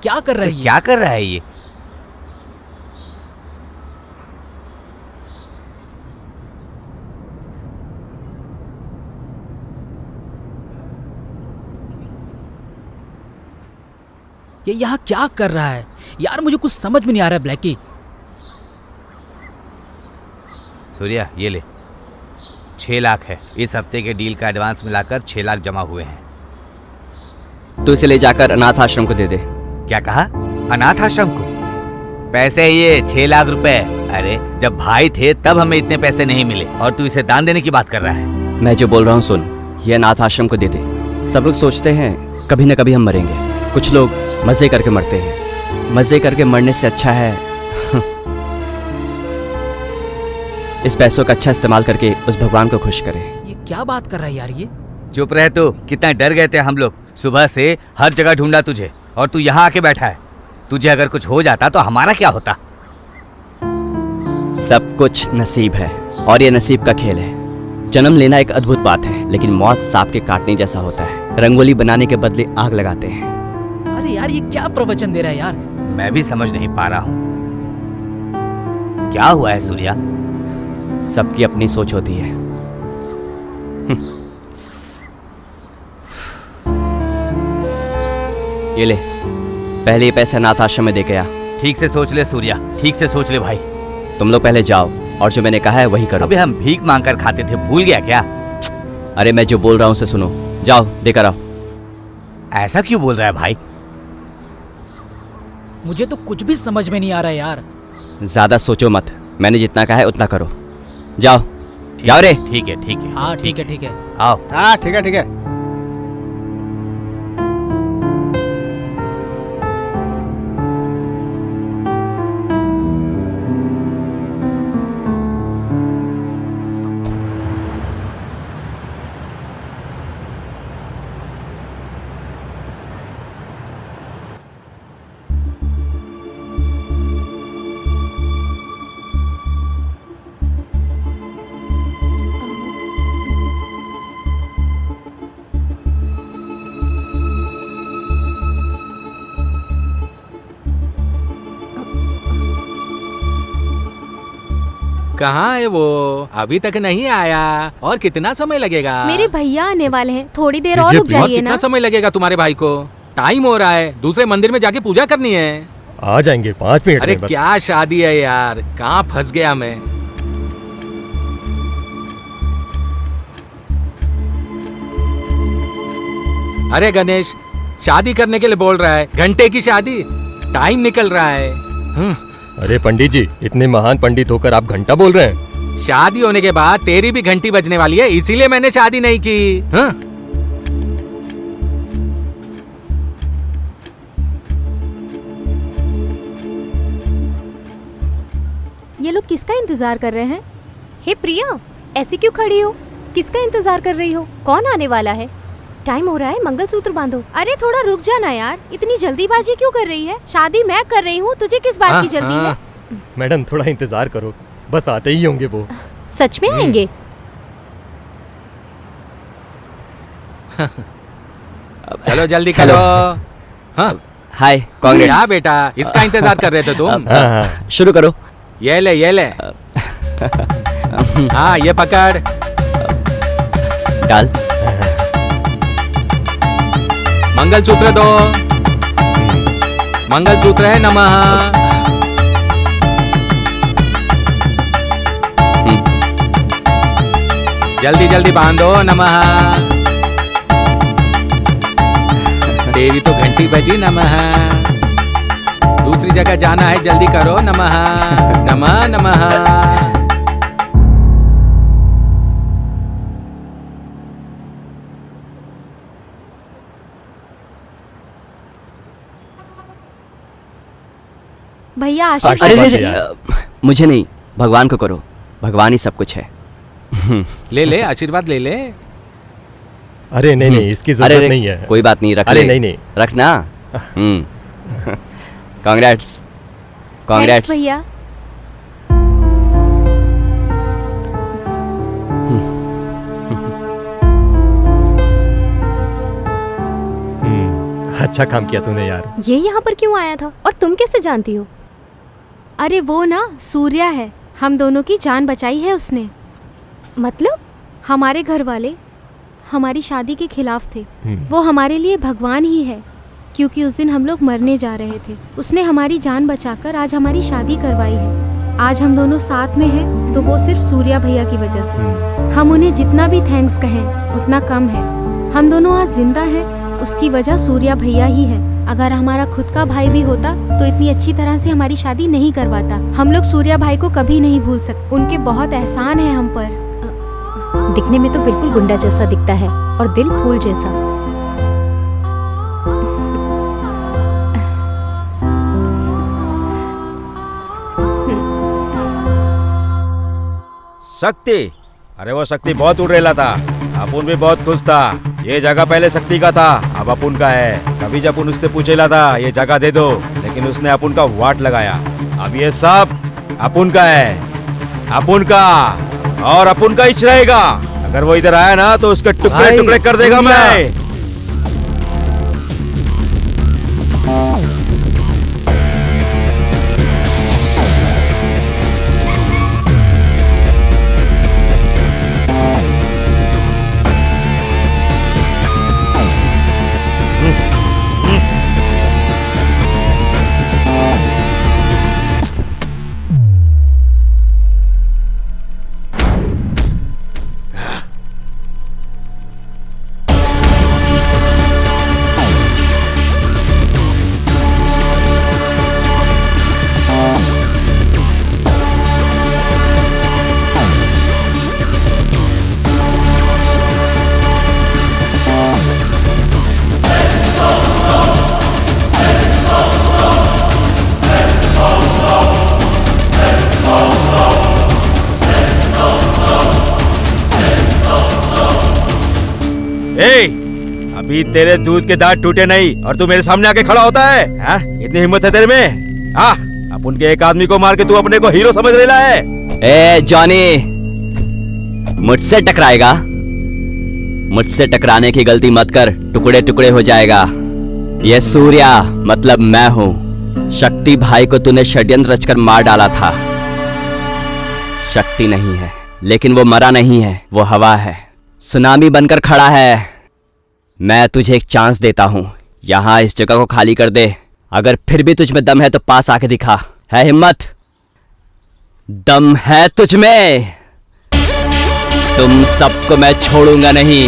क्या कर रहा है ये? क्या कर रहा है ये? ये यहाँ क्या कर रहा है यार? मुझे कुछ समझ में नहीं आ रहा है ब्लैकी। सूर्या ये ले, 6 लाख है। इस हफ्ते के डील का एडवांस मिलाकर 6 लाख जमा हुए हैं। तो इसे ले जाकर अनाथ आश्रम को दे दे। क्या कहा? अनाथ आश्रम को? पैसे ये 6 लाख रुपए? अरे जब भाई थे तब हमें इतने पैसे नहीं मिले और तू इसे दान देने की बात कर रहा है। मैं जो बोल रहा हूँ सुन, ये अनाथ आश्रम को दे दे। सब लोग सोचते हैं कभी न कभी हम मरेंगे। कुछ लोग मजे करके मरते हैं। मजे करके मरने से अच्छा है इस पैसों का अच्छा इस्तेमाल करके उस भगवान को खुश करें। ये क्या बात कर रहा है यार ये? चुप रहे तू। कितना डर गए थे हम लोग। सुबह से हर जगह ढूंढा तुझे और तू यहाँ आके बैठा है। तुझे अगर कुछ हो जाता तो हमारा क्या होता? सब कुछ नसीब है और ये नसीब का खेल है। जन्म लेना एक अद्भुत बात है, लेकिन मौत सांप के काटने जैसा होता है। रंगोली बनाने के बदले आग लगाते हैं। अरे यार ये क्या प्रवचन दे रहा है यार? मैं भी समझ नहीं पा रहा हूँ। क्या हुआ है सूर्या? सबकी अपनी सोच होती है। ये ले, पहले ये पैसे अनाथ आश्रम में दे के आ। ठीक से सोच ले सूर्या, ठीक से सोच ले भाई। तुम लोग पहले जाओ और जो मैंने कहा है वही करो। अबे हम भीख मांग कर खाते थे, भूल गया क्या? अरे मैं जो बोल रहा हूँ उसे सुनो। जाओ देकर आओ। ऐसा क्यों बोल रहा है भाई? मुझे तो कुछ भी समझ में नहीं आ रहा है यार। ज्यादा सोचो मत, मैंने जितना कहा है उतना करो। जाओ जाओ रे। ठीक है ठीक है। हाँ ठीक है ठीक है। आओ। हाँ ठीक है ठीक है। कहाँ है वो? अभी तक नहीं आया। और कितना समय लगेगा? मेरे भैया आने वाले हैं, थोड़ी देर और रुक जाइए कितना ना। समय लगेगा तुम्हारे भाई को? टाइम हो रहा है, दूसरे मंदिर में जाके पूजा करनी है। आ जाएंगे 5 मिनट अरे में बस। क्या शादी है यार, कहाँ फंस गया मैं। अरे गणेश, शादी करने के लिए बोल रहा है, घंटे की शादी, टाइम निकल रहा है। अरे पंडित जी, इतने महान पंडित होकर आप घंटा बोल रहे हैं? शादी होने के बाद तेरी भी घंटी बजने वाली है, इसीलिए मैंने शादी नहीं की। हाँ? ये लोग किसका इंतजार कर रहे हैं? हे प्रिया, ऐसे क्यों खड़ी हो? किसका इंतजार कर रही हो? कौन आने वाला है? टाइम हो रहा है, मंगलसूत्र बांधो। अरे थोड़ा रुक जाना यार, इतनी जल्दीबाजी क्यों कर रही है? शादी मैं कर रही हूँ, तुझे किस बात की जल्दी है? मैडम थोड़ा इंतजार करो, बस आते ही होंगे वो। सच में आएंगे? चलो जल्दी करो। हाँ हाय कांग्रेस। क्या बेटा, इसका इंतजार कर रहे थे तुम? शुरू करो। ये ले ये ले। हाँ ये पकड़। डाल। मंगलसूत्र दो। मंगलसूत्र है नमः। जल्दी जल्दी बांधो नमः। तेरी तो घंटी बजी नमः। दूसरी जगह जाना है, जल्दी करो नमः। नमः नमः। भैया आशीर्वाद। अरे मुझे नहीं, भगवान को करो, भगवान ही सब कुछ है। ले ले आशीर्वाद ले ले। अरे नहीं नहीं, इसकी जरूरत नहीं है। कोई बात नहीं, रख अरे ले। नहीं नहीं, रखना। कांग्रेट्स कांग्रेट्स भैया। अच्छा काम किया तूने यार। ये यहाँ पर क्यों आया था और तुम कैसे जानती हो? अरे वो ना सूर्या है, हम दोनों की जान बचाई है उसने। मतलब? हमारे घर वाले हमारी शादी के खिलाफ थे, वो हमारे लिए भगवान ही है, क्योंकि उस दिन हम लोग मरने जा रहे थे। उसने हमारी जान बचाकर आज हमारी शादी करवाई है। आज हम दोनों साथ में हैं तो वो सिर्फ सूर्या भैया की वजह से। हम उन्हें जितना भी थैंक्स कहें उतना कम है। हम दोनों आज जिंदा हैं, उसकी वजह सूर्या भैया ही है। अगर हमारा खुद का भाई भी होता तो इतनी अच्छी तरह से हमारी शादी नहीं करवाता। हम लोग सूर्या भाई को कभी नहीं भूल सकते, उनके बहुत एहसान है हम पर। दिखने में तो बिल्कुल गुंडा जैसा दिखता है और दिल फूल जैसा। शक्ति, अरे वो शक्ति बहुत उड़ रेला था, अपुन भी बहुत खुश था। ये जगह पहले शक्ति का था, अब अपुन का है। कभी जब उन उससे पूछेला था ये जगह दे दो, लेकिन उसने अपुन का वाट लगाया। अब ये सब अपुन का है, अपुन का, और अपुन का इच रहेगा। अगर वो इधर आया ना तो उसके टुकड़े टुकड़े कर देगा मैं। अभी तेरे दूध के दांत टूटे नहीं और तू मेरे सामने आके खड़ा होता है? हा? इतनी हिम्मत है तेरे में? अपुन के एक आदमी को मार के तू अपने को हीरो समझ रहा है? ए जॉनी, मुझसे टकराएगा? मुझसे टकराने की गलती मत कर, टुकड़े टुकड़े हो जाएगा। ये सूर्या मतलब मैं हूँ। शक्ति भाई को तूने षड्यंत्र रचकर मार डाला था। शक्ति नहीं है, लेकिन वो मरा नहीं है, वो हवा है, सुनामी बनकर खड़ा है। मैं तुझे एक चांस देता हूं, यहां इस जगह को खाली कर दे। अगर फिर भी तुझ में दम है तो पास आके दिखा। है हिम्मत? दम है तुझ में? तुम सबको मैं छोड़ूंगा नहीं।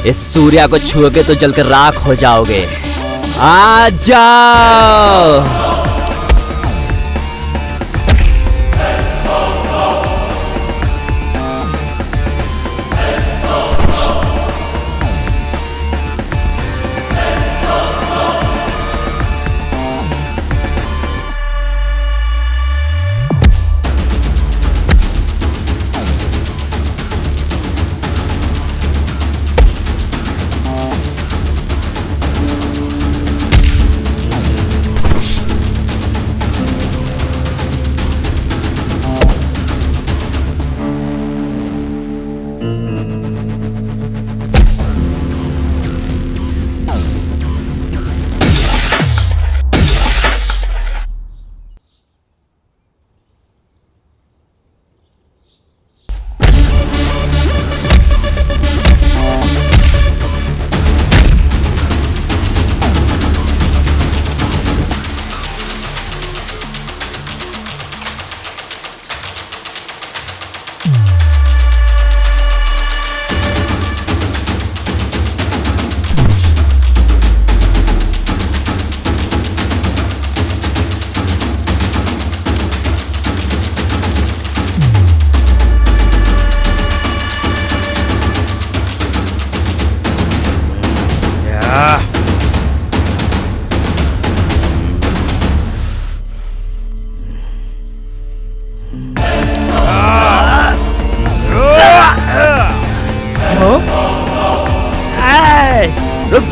इस सूर्या को छुओगे तो जलकर राख हो जाओगे। आ जाओ।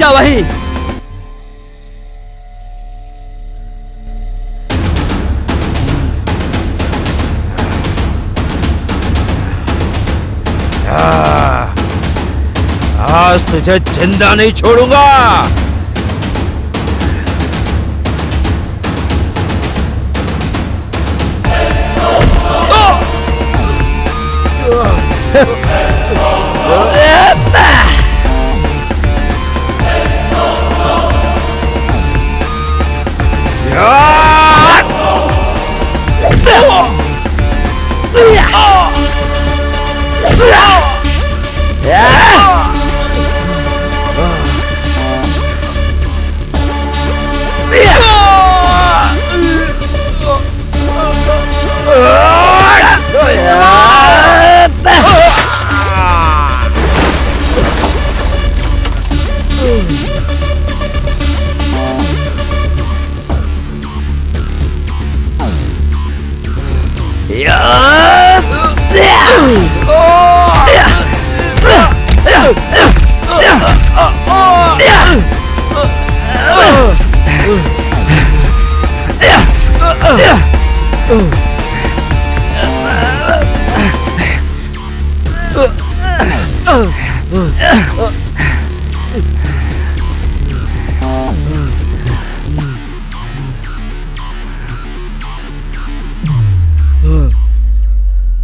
जा वहीं। आज तुझे जिंदा नहीं छोड़ूंगा।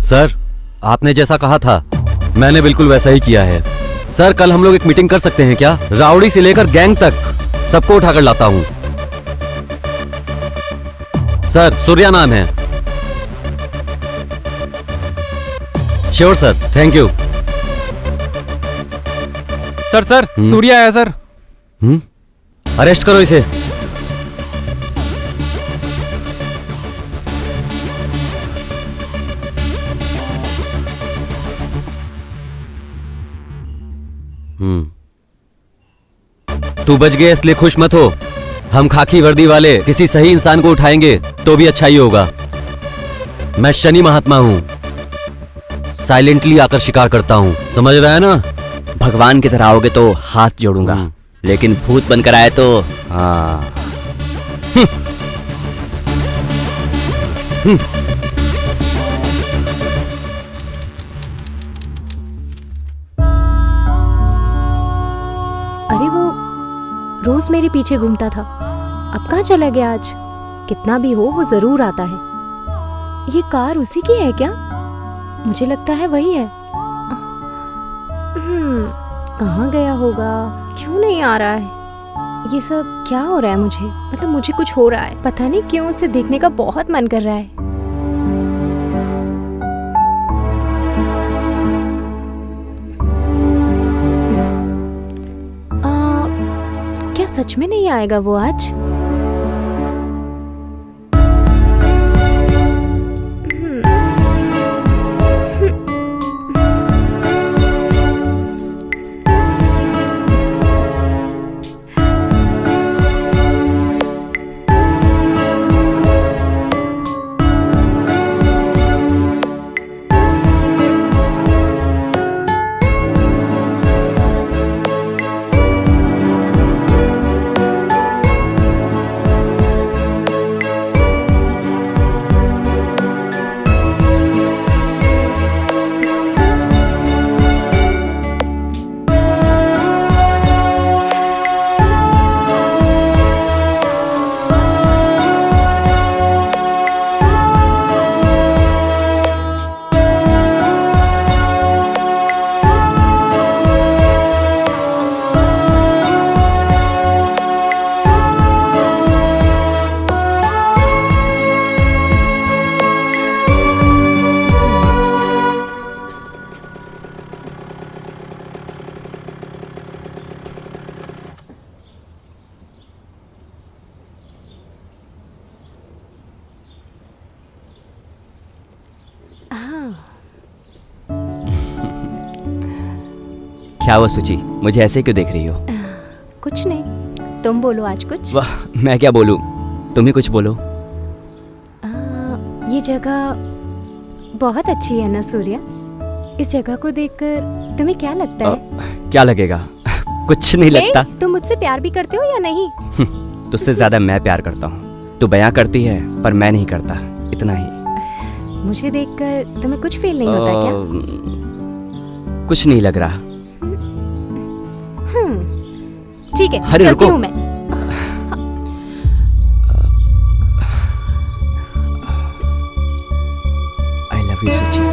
सर, आपने जैसा कहा था मैंने बिल्कुल वैसा ही किया है। सर, कल हम लोग एक मीटिंग कर सकते हैं क्या? राउडी से लेकर गैंग तक सबको उठाकर लाता हूं। सर, सूर्या नाम है। Sure sir, thank you. Sir Surya है सर। अरेस्ट करो इसे। तू बच गया इसलिए खुश मत हो। हम खाकी वर्दी वाले किसी सही इंसान को उठाएंगे तो भी अच्छा ही होगा। मैं शनि महात्मा हूं, साइलेंटली आकर शिकार करता हूं, समझ रहा है ना? भगवान की तरह आओगे तो हाथ जोड़ूंगा, लेकिन भूत बनकर आए तो हाँ। अरे वो रोज मेरे पीछे घूमता था, अब कहाँ चला गया आज? कितना भी हो वो जरूर आता है। ये कार उसी की है क्या? मुझे लगता है वही है। कहाँ गया होगा? क्यों नहीं आ रहा है? ये सब क्या हो रहा है मुझे? मतलब मुझे कुछ हो रहा है, पता नहीं क्यों उसे देखने का बहुत मन कर रहा है। क्या सच में नहीं आएगा वो आज? क्या हुआ सुची, मुझे ऐसे क्यों देख रही हो? कुछ नहीं, तुम बोलो आज कुछ। वाह, मैं क्या बोलूं, तुम ही कुछ बोलो। ये जगह बहुत अच्छी है ना सूर्या? इस जगह को देखकर तुम्हें क्या लगता है? क्या लगेगा, कुछ नहीं लगता। तुम मुझसे प्यार भी करते हो या नहीं? तुझसे ज्यादा मैं प्यार करता हूँ। तू बयां करती है पर मैं नहीं करता, इतना ही। मुझे देखकर तुम्हें कुछ फील नहीं होता क्या? कुछ नहीं लग रहा। ठीक है, अरे चलती रुको। हूँ मैं। आई लव यू सुची।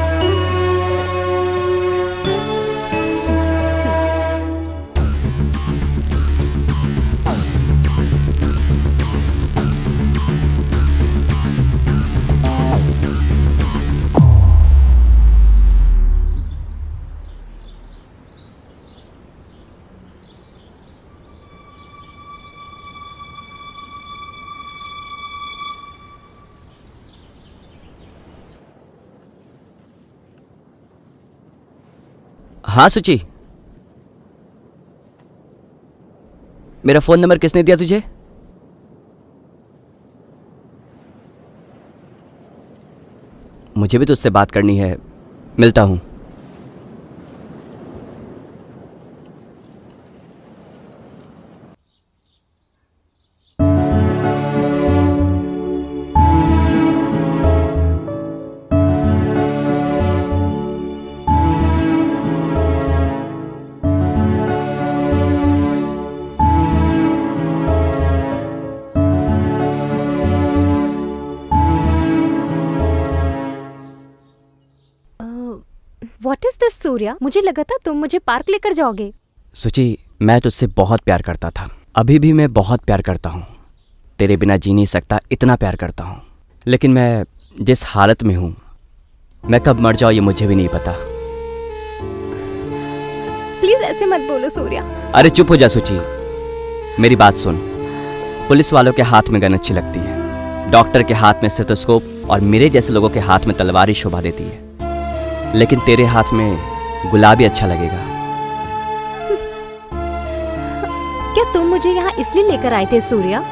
हाँ सुची, मेरा फोन नंबर किसने दिया तुझे? मुझे भी तुझसे बात करनी है, मिलता हूं। What is this, Surya? मुझे लगा था तुम मुझे पार्क लेकर जाओगे। सुची, मैं तुझसे बहुत प्यार करता था, अभी भी मैं बहुत प्यार करता हूँ। तेरे बिना जी नहीं सकता, इतना प्यार करता हूँ। लेकिन मैं जिस हालत में हूँ, मैं कब मर जाऊँ ये मुझे भी नहीं पता। प्लीज ऐसे मत बोलो सूर्या। अरे चुप हो जा सुची, मेरी बात सुन। पुलिस वालों के हाथ में गन अच्छी लगती है, डॉक्टर के हाथ में स्टेथोस्कोप और मेरे जैसे लोगों के हाथ में तलवार शोभा देती है। लेकिन तेरे हाथ में गुलाब ही अच्छा लगेगा। क्या तुम मुझे यहाँ इसलिए लेकर आए थे सूर्या?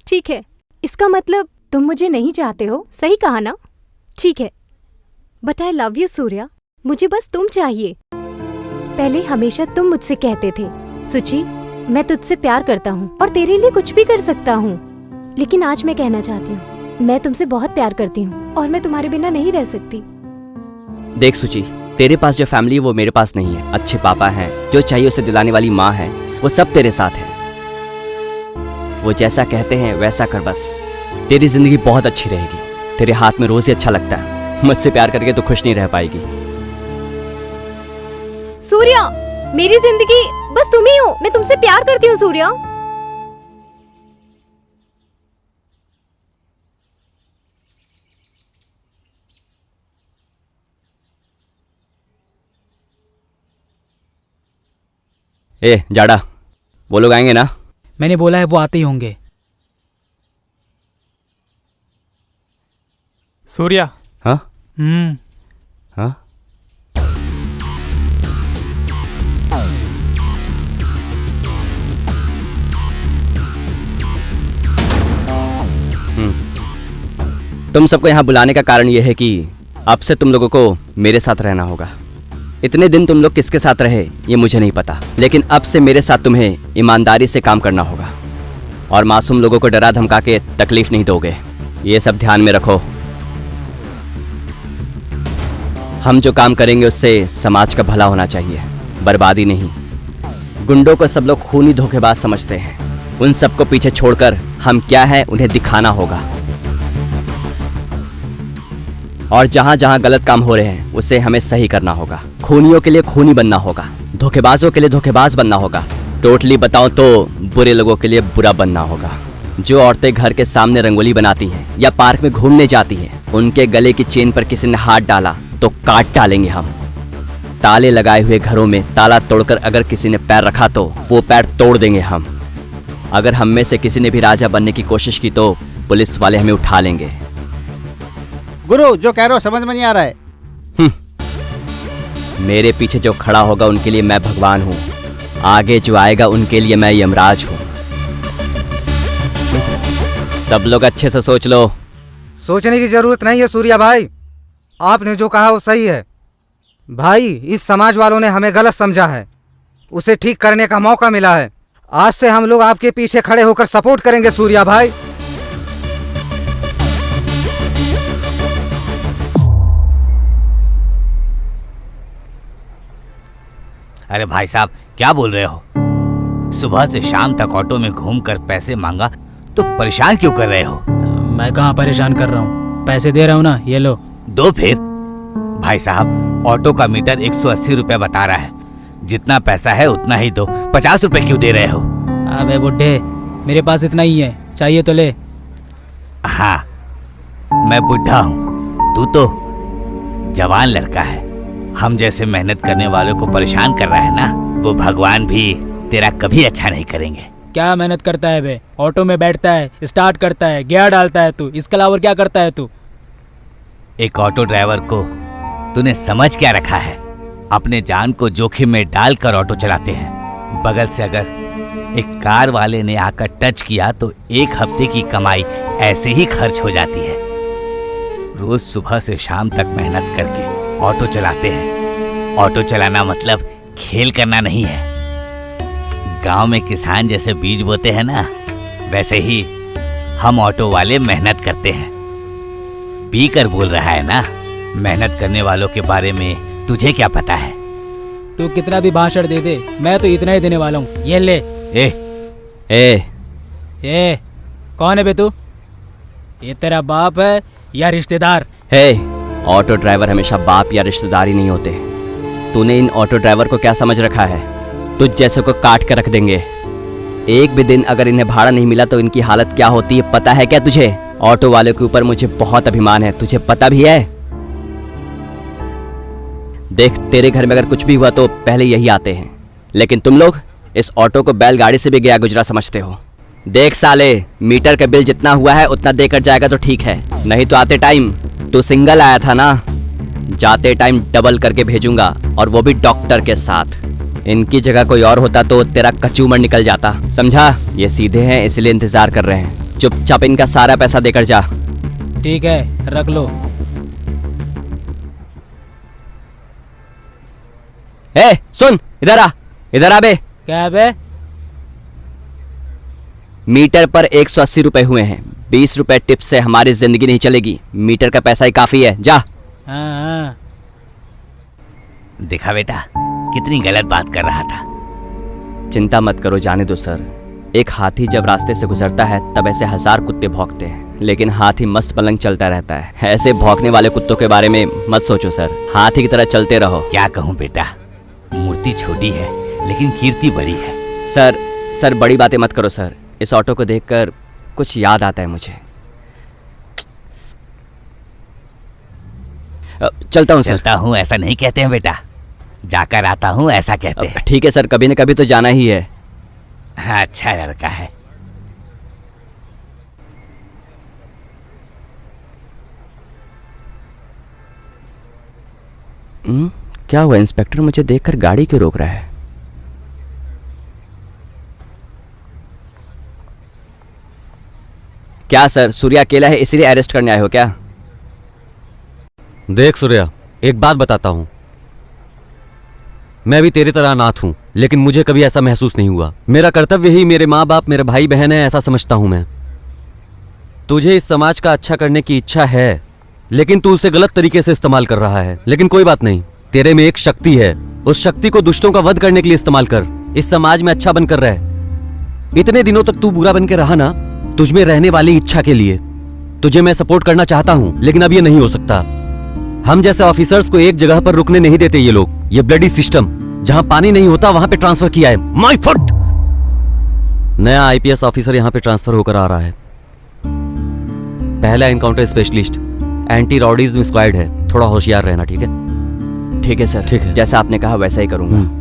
ठीक है, इसका मतलब तुम मुझे नहीं चाहते हो, सही कहा ना? ठीक है, but I love you Surya. मुझे बस तुम चाहिए। पहले हमेशा तुम मुझसे कहते थे, सुची मैं तुझसे प्यार करता हूँ और तेरे लिए कुछ भी कर सकता हूँ। लेकिन आज मैं कहना चाहती हूँ, मैं तुमसे बहुत प्यार करती हूँ और मैं तुम्हारे बिना नहीं रह सकती। देख सुची, तेरे पास जो फैमिली है वो मेरे पास नहीं है। अच्छे पापा हैं, जो चाहिए उसे दिलाने वाली माँ है, वो सब तेरे साथ है। वो जैसा कहते हैं वैसा कर बस। तेरी जिंदगी बहुत अच्छी रहेगी। तेरे हाथ में रोज ही अच्छा लगता है। मुझसे प्यार करके तो खुश नहीं रह पाएगी। सूर्या, मेरी जिंदगी बस तुम ही हो। मैं तुमसे प्यार करती हूँ सूर्या। ए जाड़ा, वो लोग आएंगे ना? मैंने बोला है वो आते ही होंगे। सूर्या। हाँ? हाँ? तुम सबको यहाँ बुलाने का कारण यह है कि अब से तुम लोगों को मेरे साथ रहना होगा। इतने दिन तुम लोग किसके साथ रहे ये मुझे नहीं पता, लेकिन अब से मेरे साथ तुम्हें ईमानदारी से काम करना होगा और मासूम लोगों को डरा धमका के तकलीफ नहीं दोगे। ये सब ध्यान में रखो। हम जो काम करेंगे उससे समाज का भला होना चाहिए, बर्बादी नहीं। गुंडों को सब लोग खूनी धोखेबाज समझते हैं। उन सबको पीछे छोड़कर हम क्या है उन्हें दिखाना होगा। और जहां जहां गलत काम हो रहे हैं उसे हमें सही करना होगा। खूनियों के लिए खूनी बनना होगा, धोखेबाजों के लिए धोखेबाज बनना होगा। टोटली बताओ तो बुरे लोगों के लिए बुरा बनना होगा। जो औरतें घर के सामने रंगोली बनाती हैं या पार्क में घूमने जाती हैं, उनके गले की चेन पर किसी ने हाथ डाला तो काट डालेंगे हम। ताले लगाए हुए घरों में ताला तोड़कर अगर किसी ने पैर रखा तो वो पैर तोड़ देंगे हम। अगर हम में से किसी ने भी राजा बनने की कोशिश की तो पुलिस वाले हमें उठा लेंगे। गुरु जो कह रहे हो समझ में नहीं आ रहा है। मेरे पीछे जो खड़ा होगा उनके लिए मैं भगवान हूँ, आगे जो आएगा उनके लिए मैं यमराज हूँ। सब लोग अच्छे से सोच लो। सोचने की जरूरत नहीं है सूर्या भाई, आपने जो कहा वो सही है। भाई इस समाज वालों ने हमें गलत समझा है। उसे ठीक करने का मौका मिला है। आज से हम लोग आपके पीछे खड़े होकर सपोर्ट करेंगे सूर्या भाई। अरे भाई साहब, क्या बोल रहे हो? सुबह से शाम तक ऑटो में घूमकर पैसे मांगा तो परेशान क्यों कर रहे हो? मैं कहाँ परेशान कर रहा हूँ, पैसे दे रहा हूँ ना, ये लो। दो फिर। भाई साहब, ऑटो का मीटर 180 रुपए बता रहा है, जितना पैसा है उतना ही दो। 50 रुपए क्यों दे रहे हो? अबे बुड्ढे, मेरे पास इतना ही है, चाहिए तो ले। हाँ, मैं बुढ़ा हूँ, तू तो जवान लड़का है। हम जैसे मेहनत करने वालों को परेशान कर रहा है ना, वो भगवान भी तेरा कभी अच्छा नहीं करेंगे। क्या मेहनत करता है बे? ऑटो में बैठता है, स्टार्ट करता है, गियर डालता है तू, इसके अलावा और क्या करता है तू? एक ऑटो ड्राइवर को तूने समझ क्या रखा है? अपने जान को जोखिम में डालकर ऑटो चलाते हैं। बगल से अगर एक कार वाले ने आकर टच किया तो एक हफ्ते की कमाई ऐसे ही खर्च हो जाती है। रोज सुबह से शाम तक मेहनत करके ऑटो चलाते हैं। ऑटो चलाना मतलब खेल करना नहीं है। गांव में किसान जैसे बीज बोते हैं ना, वैसे ही हम ऑटो वाले मेहनत करते हैं। पी कर बोल रहा है ना, मेहनत करने वालों के बारे में तुझे क्या पता है? तू कितना भी भाषण दे दे, मैं तो इतना ही देने वाला हूँ, ये ले। ए, कौन है बे तू? ये तेरा बाप है या रिश्तेदार? ऑटो ड्राइवर हमेशा बाप या रिश्तेदार ही नहीं होते। तूने इन ऑटो ड्राइवर को क्या समझ रखा है? तुझ जैसे को काट कर रख देंगे। एक भी दिन अगर इन्हें भाड़ा नहीं मिला तो इनकी हालत क्या होती है पता है क्या तुझे? ऑटो वाले के ऊपर मुझे बहुत अभिमान है, तुझे पता भी है? देख, तेरे घर में अगर कुछ भी हुआ तो पहले यही आते हैं, लेकिन तुम लोग इस ऑटो को बैलगाड़ी से भी गया गुजरा समझते हो। देख साले, मीटर का बिल जितना हुआ है उतना देकर जाएगा तो ठीक है, नहीं तो आते टाइम तू सिंगल आया था ना, जाते टाइम डबल करके भेजूंगा, और वो भी डॉक्टर के साथ। इनकी जगह कोई और होता तो तेरा कचूमर निकल जाता, समझा? ये सीधे हैं इसलिए इंतजार कर रहे हैं। चुपचाप इनका सारा पैसा देकर जा। ठीक है, रख लो। सुन, इधर आ बे। क्या बे? मीटर पर 180 रुपए हुए हैं, 20 रुपए टिप से हमारी जिंदगी नहीं चलेगी। मीटर का पैसा ही काफी है, जा। हाँ। देखा बेटा, कितनी गलत बात कर रहा था। चिंता मत करो, जाने दो सर। एक हाथी जब रास्ते से गुजरता है तब ऐसे 1000 कुत्ते भौंकते हैं, लेकिन हाथी मस्त पलंग चलता रहता है। ऐसे भौंकने वाले कुत्तों के बारे में मत सोचो सर, हाथी की तरह चलते रहो। क्या कहूँ बेटा, मूर्ति छोटी है लेकिन कीर्ति बड़ी है। सर बड़ी बातें मत करो सर, इस ऑटो को देखकर कुछ याद आता है मुझे। चलता हूँ सर। चलता हूँ ऐसा नहीं कहते हैं बेटा, जाकर आता हूँ ऐसा कहते हैं। ठीक है सर, कभी न कभी तो जाना ही है। अच्छा लड़का है। क्या हुआ इंस्पेक्टर, मुझे देखकर गाड़ी क्यों रोक रहा है? क्या सर, सूर्या अकेला है इसलिए अरेस्ट करने आए हो क्या? देख सूर्या, एक बात बताता हूं, मैं भी तेरी तरह अनाथ हूं, लेकिन मुझे कभी ऐसा महसूस नहीं हुआ। मेरा कर्तव्य ही मेरे माँ बाप, मेरे भाई बहन है, ऐसा समझता हूं मैं। तुझे इस समाज का अच्छा करने की इच्छा है, लेकिन तू उसे गलत तरीके से इस्तेमाल कर रहा है। लेकिन कोई बात नहीं, तेरे में एक शक्ति है, उस शक्ति को दुष्टों का वध करने के लिए इस्तेमाल कर। इस समाज में अच्छा बनकर रह। इतने दिनों तक तू बुरा बन के रहा ना, तुझमें रहने वाली इच्छा के लिए। तुझे मैं सपोर्ट करना चाहता हूं, लेकिन अब ये नहीं हो सकता। हम जैसे ऑफिसर्स को एक जगह पर रुकने नहीं देते ये लोग। ये ब्लडी सिस्टम, जहां पानी नहीं होता वहां पे ट्रांसफर किया है। My foot! नया आईपीएस ऑफिसर यहां पे ट्रांसफर होकर आ रहा है। पहला एनकाउंटर स्पेशलिस्ट, एंटी रॉडीज्म स्क्वाड है। थोड़ा होशियार रहना, ठीक है? ठीक है सर, ठीक है। जैसा आपने कहा वैसा ही करूंगा।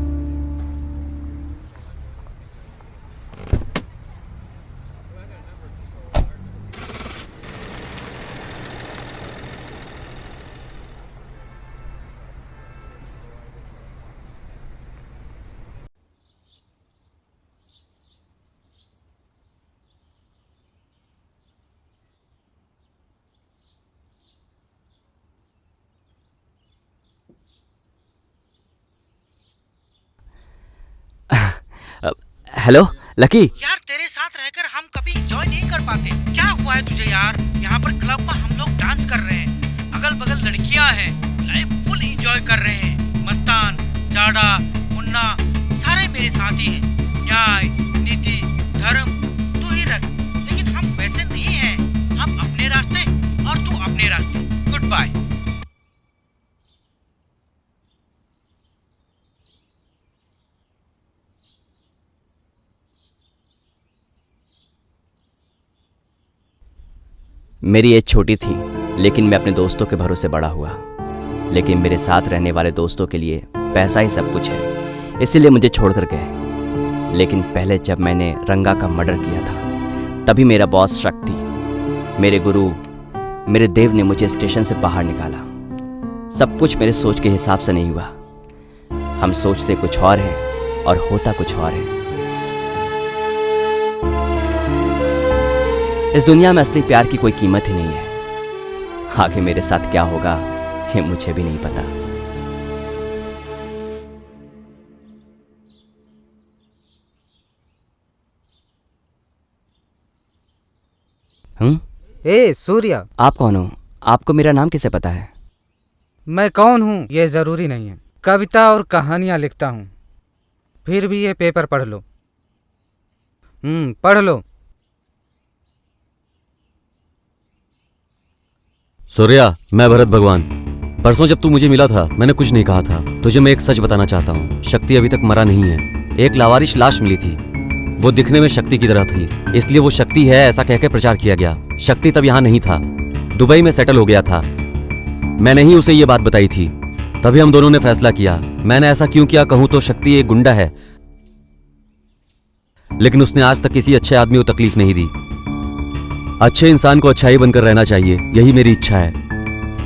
Hello lucky. यार तेरे साथ रहकर हम कभी एंजॉय नहीं कर पाते। क्या हुआ है तुझे यार? यहाँ पर क्लब में हम लोग डांस कर रहे हैं, अगल बगल लड़कियाँ हैं, लाइफ फुल एंजॉय कर रहे हैं। मस्तान, जाडा, मुन्ना सारे मेरे साथी हैं। न्याय, नीति, धर्म तू ही रख, लेकिन हम वैसे नहीं हैं। हम अपने रास्ते और तू अपने रास्ते। Good bye. मेरी एज छोटी थी, लेकिन मैं अपने दोस्तों के भरोसे बड़ा हुआ। लेकिन मेरे साथ रहने वाले दोस्तों के लिए पैसा ही सब कुछ है, इसीलिए मुझे छोड़कर गए। लेकिन पहले जब मैंने रंगा का मर्डर किया था, तभी मेरा बॉस शक्ति, मेरे गुरु, मेरे देव ने मुझे स्टेशन से बाहर निकाला। सब कुछ मेरे सोच के हिसाब से नहीं हुआ। हम सोचते कुछ और है और होता कुछ और है। इस दुनिया में असली प्यार की कोई कीमत ही नहीं है। आगे मेरे साथ क्या होगा ये मुझे भी नहीं पता। ए सूर्या, आप कौन हो? आपको मेरा नाम कैसे पता है? मैं कौन हूँ ये जरूरी नहीं है। कविता और कहानियां लिखता हूँ। फिर भी ये पेपर पढ़ लो। पढ़ लो। सूर्या, मैं भरत भगवान। परसों जब तू मुझे मिला था, मैंने कुछ नहीं कहा था। तुझे मैं एक सच बताना चाहता हूँ। शक्ति अभी तक मरा नहीं है। एक लावारिश लाश मिली थी, वो दिखने में शक्ति की तरह थी, इसलिए वो शक्ति है ऐसा कहकर प्रचार किया गया। शक्ति तब यहाँ नहीं था, दुबई में सेटल हो गया था। मैंने ही उसे ये बात बताई थी, तभी हम दोनों ने फैसला किया। मैंने ऐसा क्यों किया कहूँ तो शक्ति एक गुंडा है, लेकिन उसने आज तक किसी अच्छे आदमी को तकलीफ नहीं दी। अच्छे इंसान को अच्छा ही बनकर रहना चाहिए, यही मेरी इच्छा है।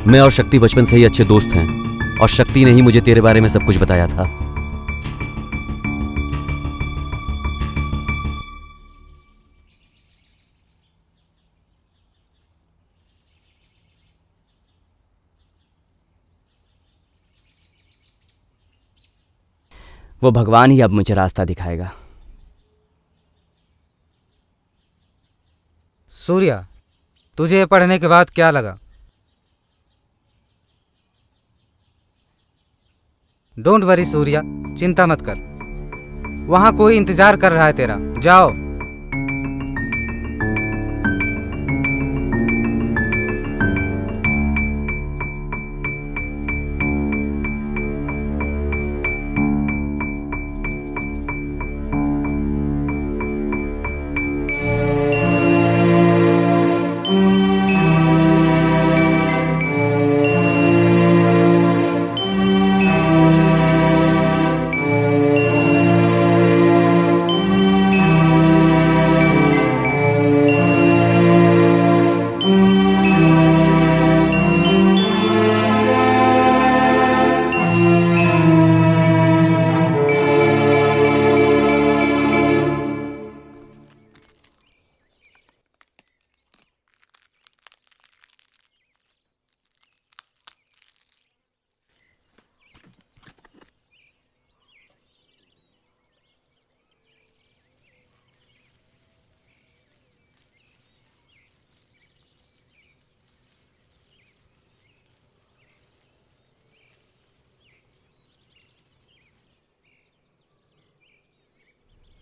मैं और शक्ति बचपन से ही अच्छे दोस्त हैं, और शक्ति ने ही मुझे तेरे बारे में सब कुछ बताया था। वो भगवान ही अब मुझे रास्ता दिखाएगा। सूर्या, तुझे पढ़ने के बाद क्या लगा? डोंट वरी सूर्या, चिंता मत कर। वहां कोई इंतजार कर रहा है तेरा। जाओ।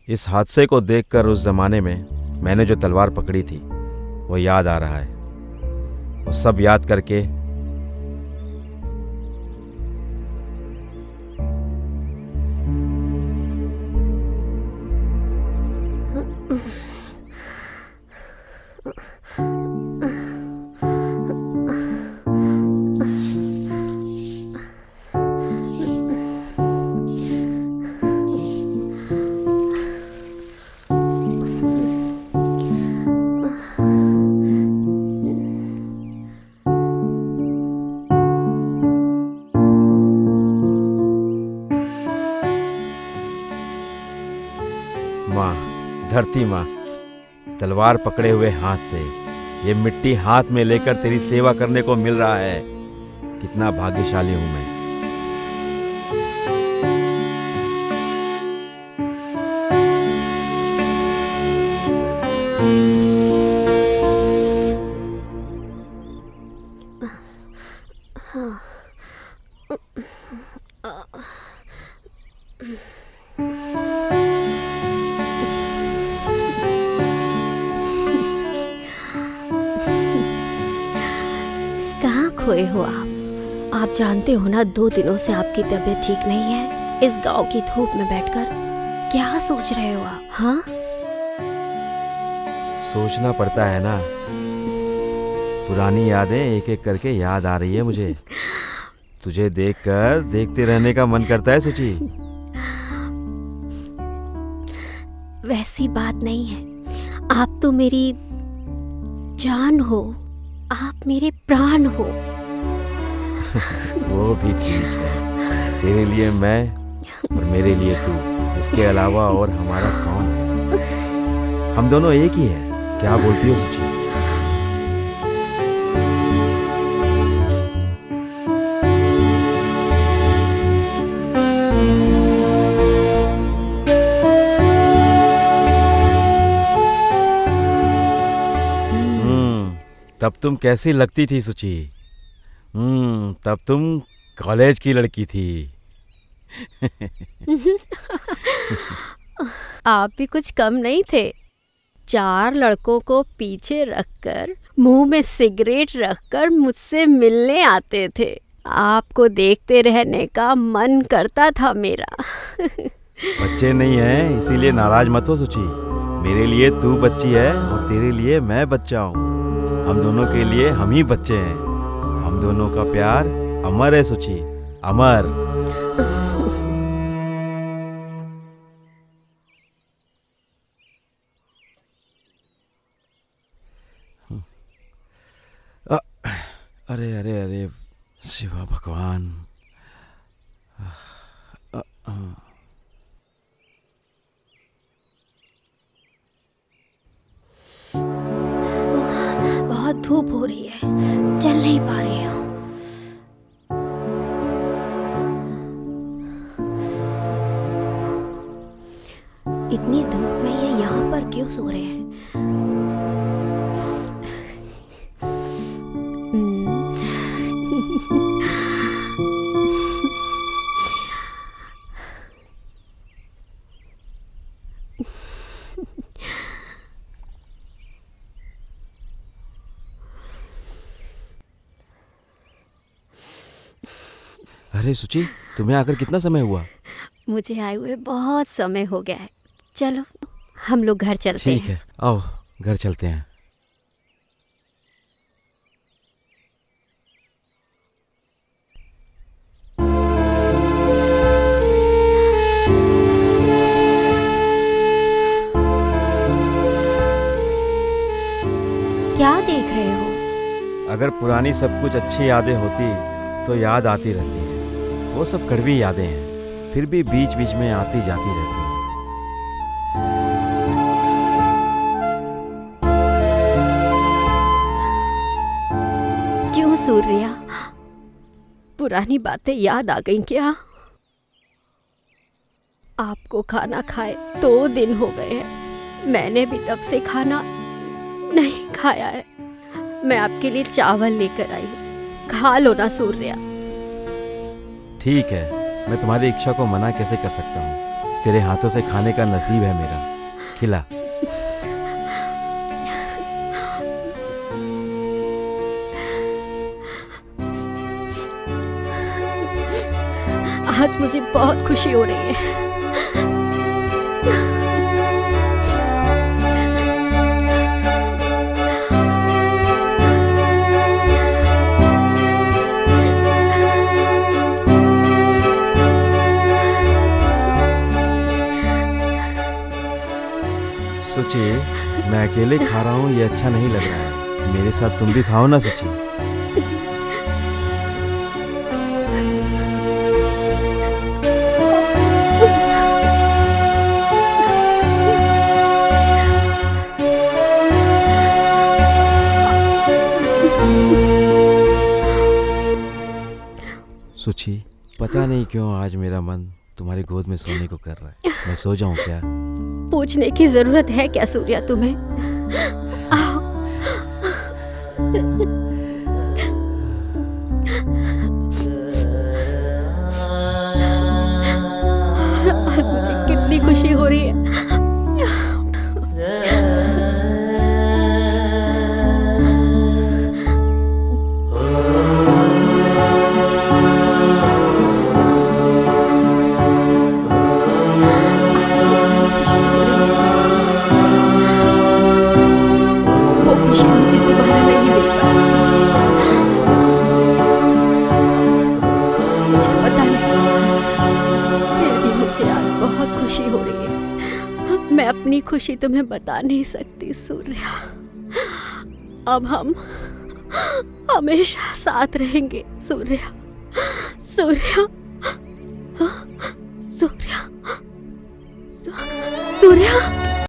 इस हादसे को देखकर उस जमाने में मैंने जो तलवार पकड़ी थी वो याद आ रहा है। वो सब याद करके माँ, धरती माँ, तलवार पकड़े हुए हाथ से ये मिट्टी हाथ में लेकर तेरी सेवा करने को मिल रहा है। कितना भाग्यशाली हूं मैं। कहाँ खोए हो आप? आप जानते हो ना, 2 दिनों से आपकी तबीयत ठीक नहीं है। इस गांव की धूप में बैठकर क्या सोच रहे हो आप? हाँ, सोचना पड़ता है ना। पुरानी यादें एक एक करके याद आ रही है मुझे। तुझे देखकर देखते रहने का मन करता है सुची। वैसी बात नहीं है। आप तो मेरी जान हो, आप मेरे प्राण हो। वो भी ठीक है। तेरे लिए मैं और मेरे लिए तू। इसके अलावा और हमारा कौन है? हम दोनों एक ही हैं। क्या बोलती हो सुची? तब तुम कैसी लगती थी सुची? तब तुम कॉलेज की लड़की थी। आप भी कुछ कम नहीं थे। 4 लड़कों को पीछे रखकर, मुंह में सिगरेट रखकर मुझसे मिलने आते थे। आपको देखते रहने का मन करता था मेरा। बच्चे नहीं हैं, इसीलिए नाराज मत हो सुची। मेरे लिए तू बच्ची है और तेरे लिए मैं बच्चा हूँ। हम दोनों के लिए हम ही बच्चे हैं। हम दोनों का प्यार अमर है सुची, अमर। अरे अरे अरे शिवा भगवान। बहुत धूप हो रही है, चल नहीं पा रही हूँ। इतनी धूप में ये यहाँ पर क्यों सो रहे हैं? अरे सुची, तुम्हें आकर कितना समय हुआ? मुझे आए हुए बहुत समय हो गया है। चलो हम लोग घर चलते हैं। ठीक है, आओ घर चलते हैं। क्या देख रहे हो? अगर पुरानी सब कुछ अच्छी यादें होती तो याद आती रहती है। वो सब कड़वी यादें हैं, फिर भी बीच बीच में आती जाती रहती हैं। क्यों सूर्या, पुरानी बातें याद आ गई क्या? आपको खाना खाए 2 दिन हो गए हैं। मैंने भी तब से खाना नहीं खाया है। मैं आपके लिए चावल लेकर आई हूँ, खा लो ना सूर्या। ठीक है, मैं तुम्हारी इच्छा को मना कैसे कर सकता हूँ? तेरे हाथों से खाने का नसीब है मेरा। खिला। आज मुझे बहुत खुशी हो रही है। सुची, मैं अकेले खा रहा हूँ, ये अच्छा नहीं लग रहा है। मेरे साथ तुम भी खाओ ना सुची। सुची, पता नहीं क्यों आज मेरा मन तुम्हारी गोद में सोने को कर रहा है। मैं सो जाऊं क्या? पूछने की जरूरत है क्या सूर्या तुम्हें? आओ। खुशी हो रही है। मैं अपनी खुशी तुम्हें बता नहीं सकती सूर्या। अब हम हमेशा साथ रहेंगे सूर्या। सूर्या सूर्या सूर्या।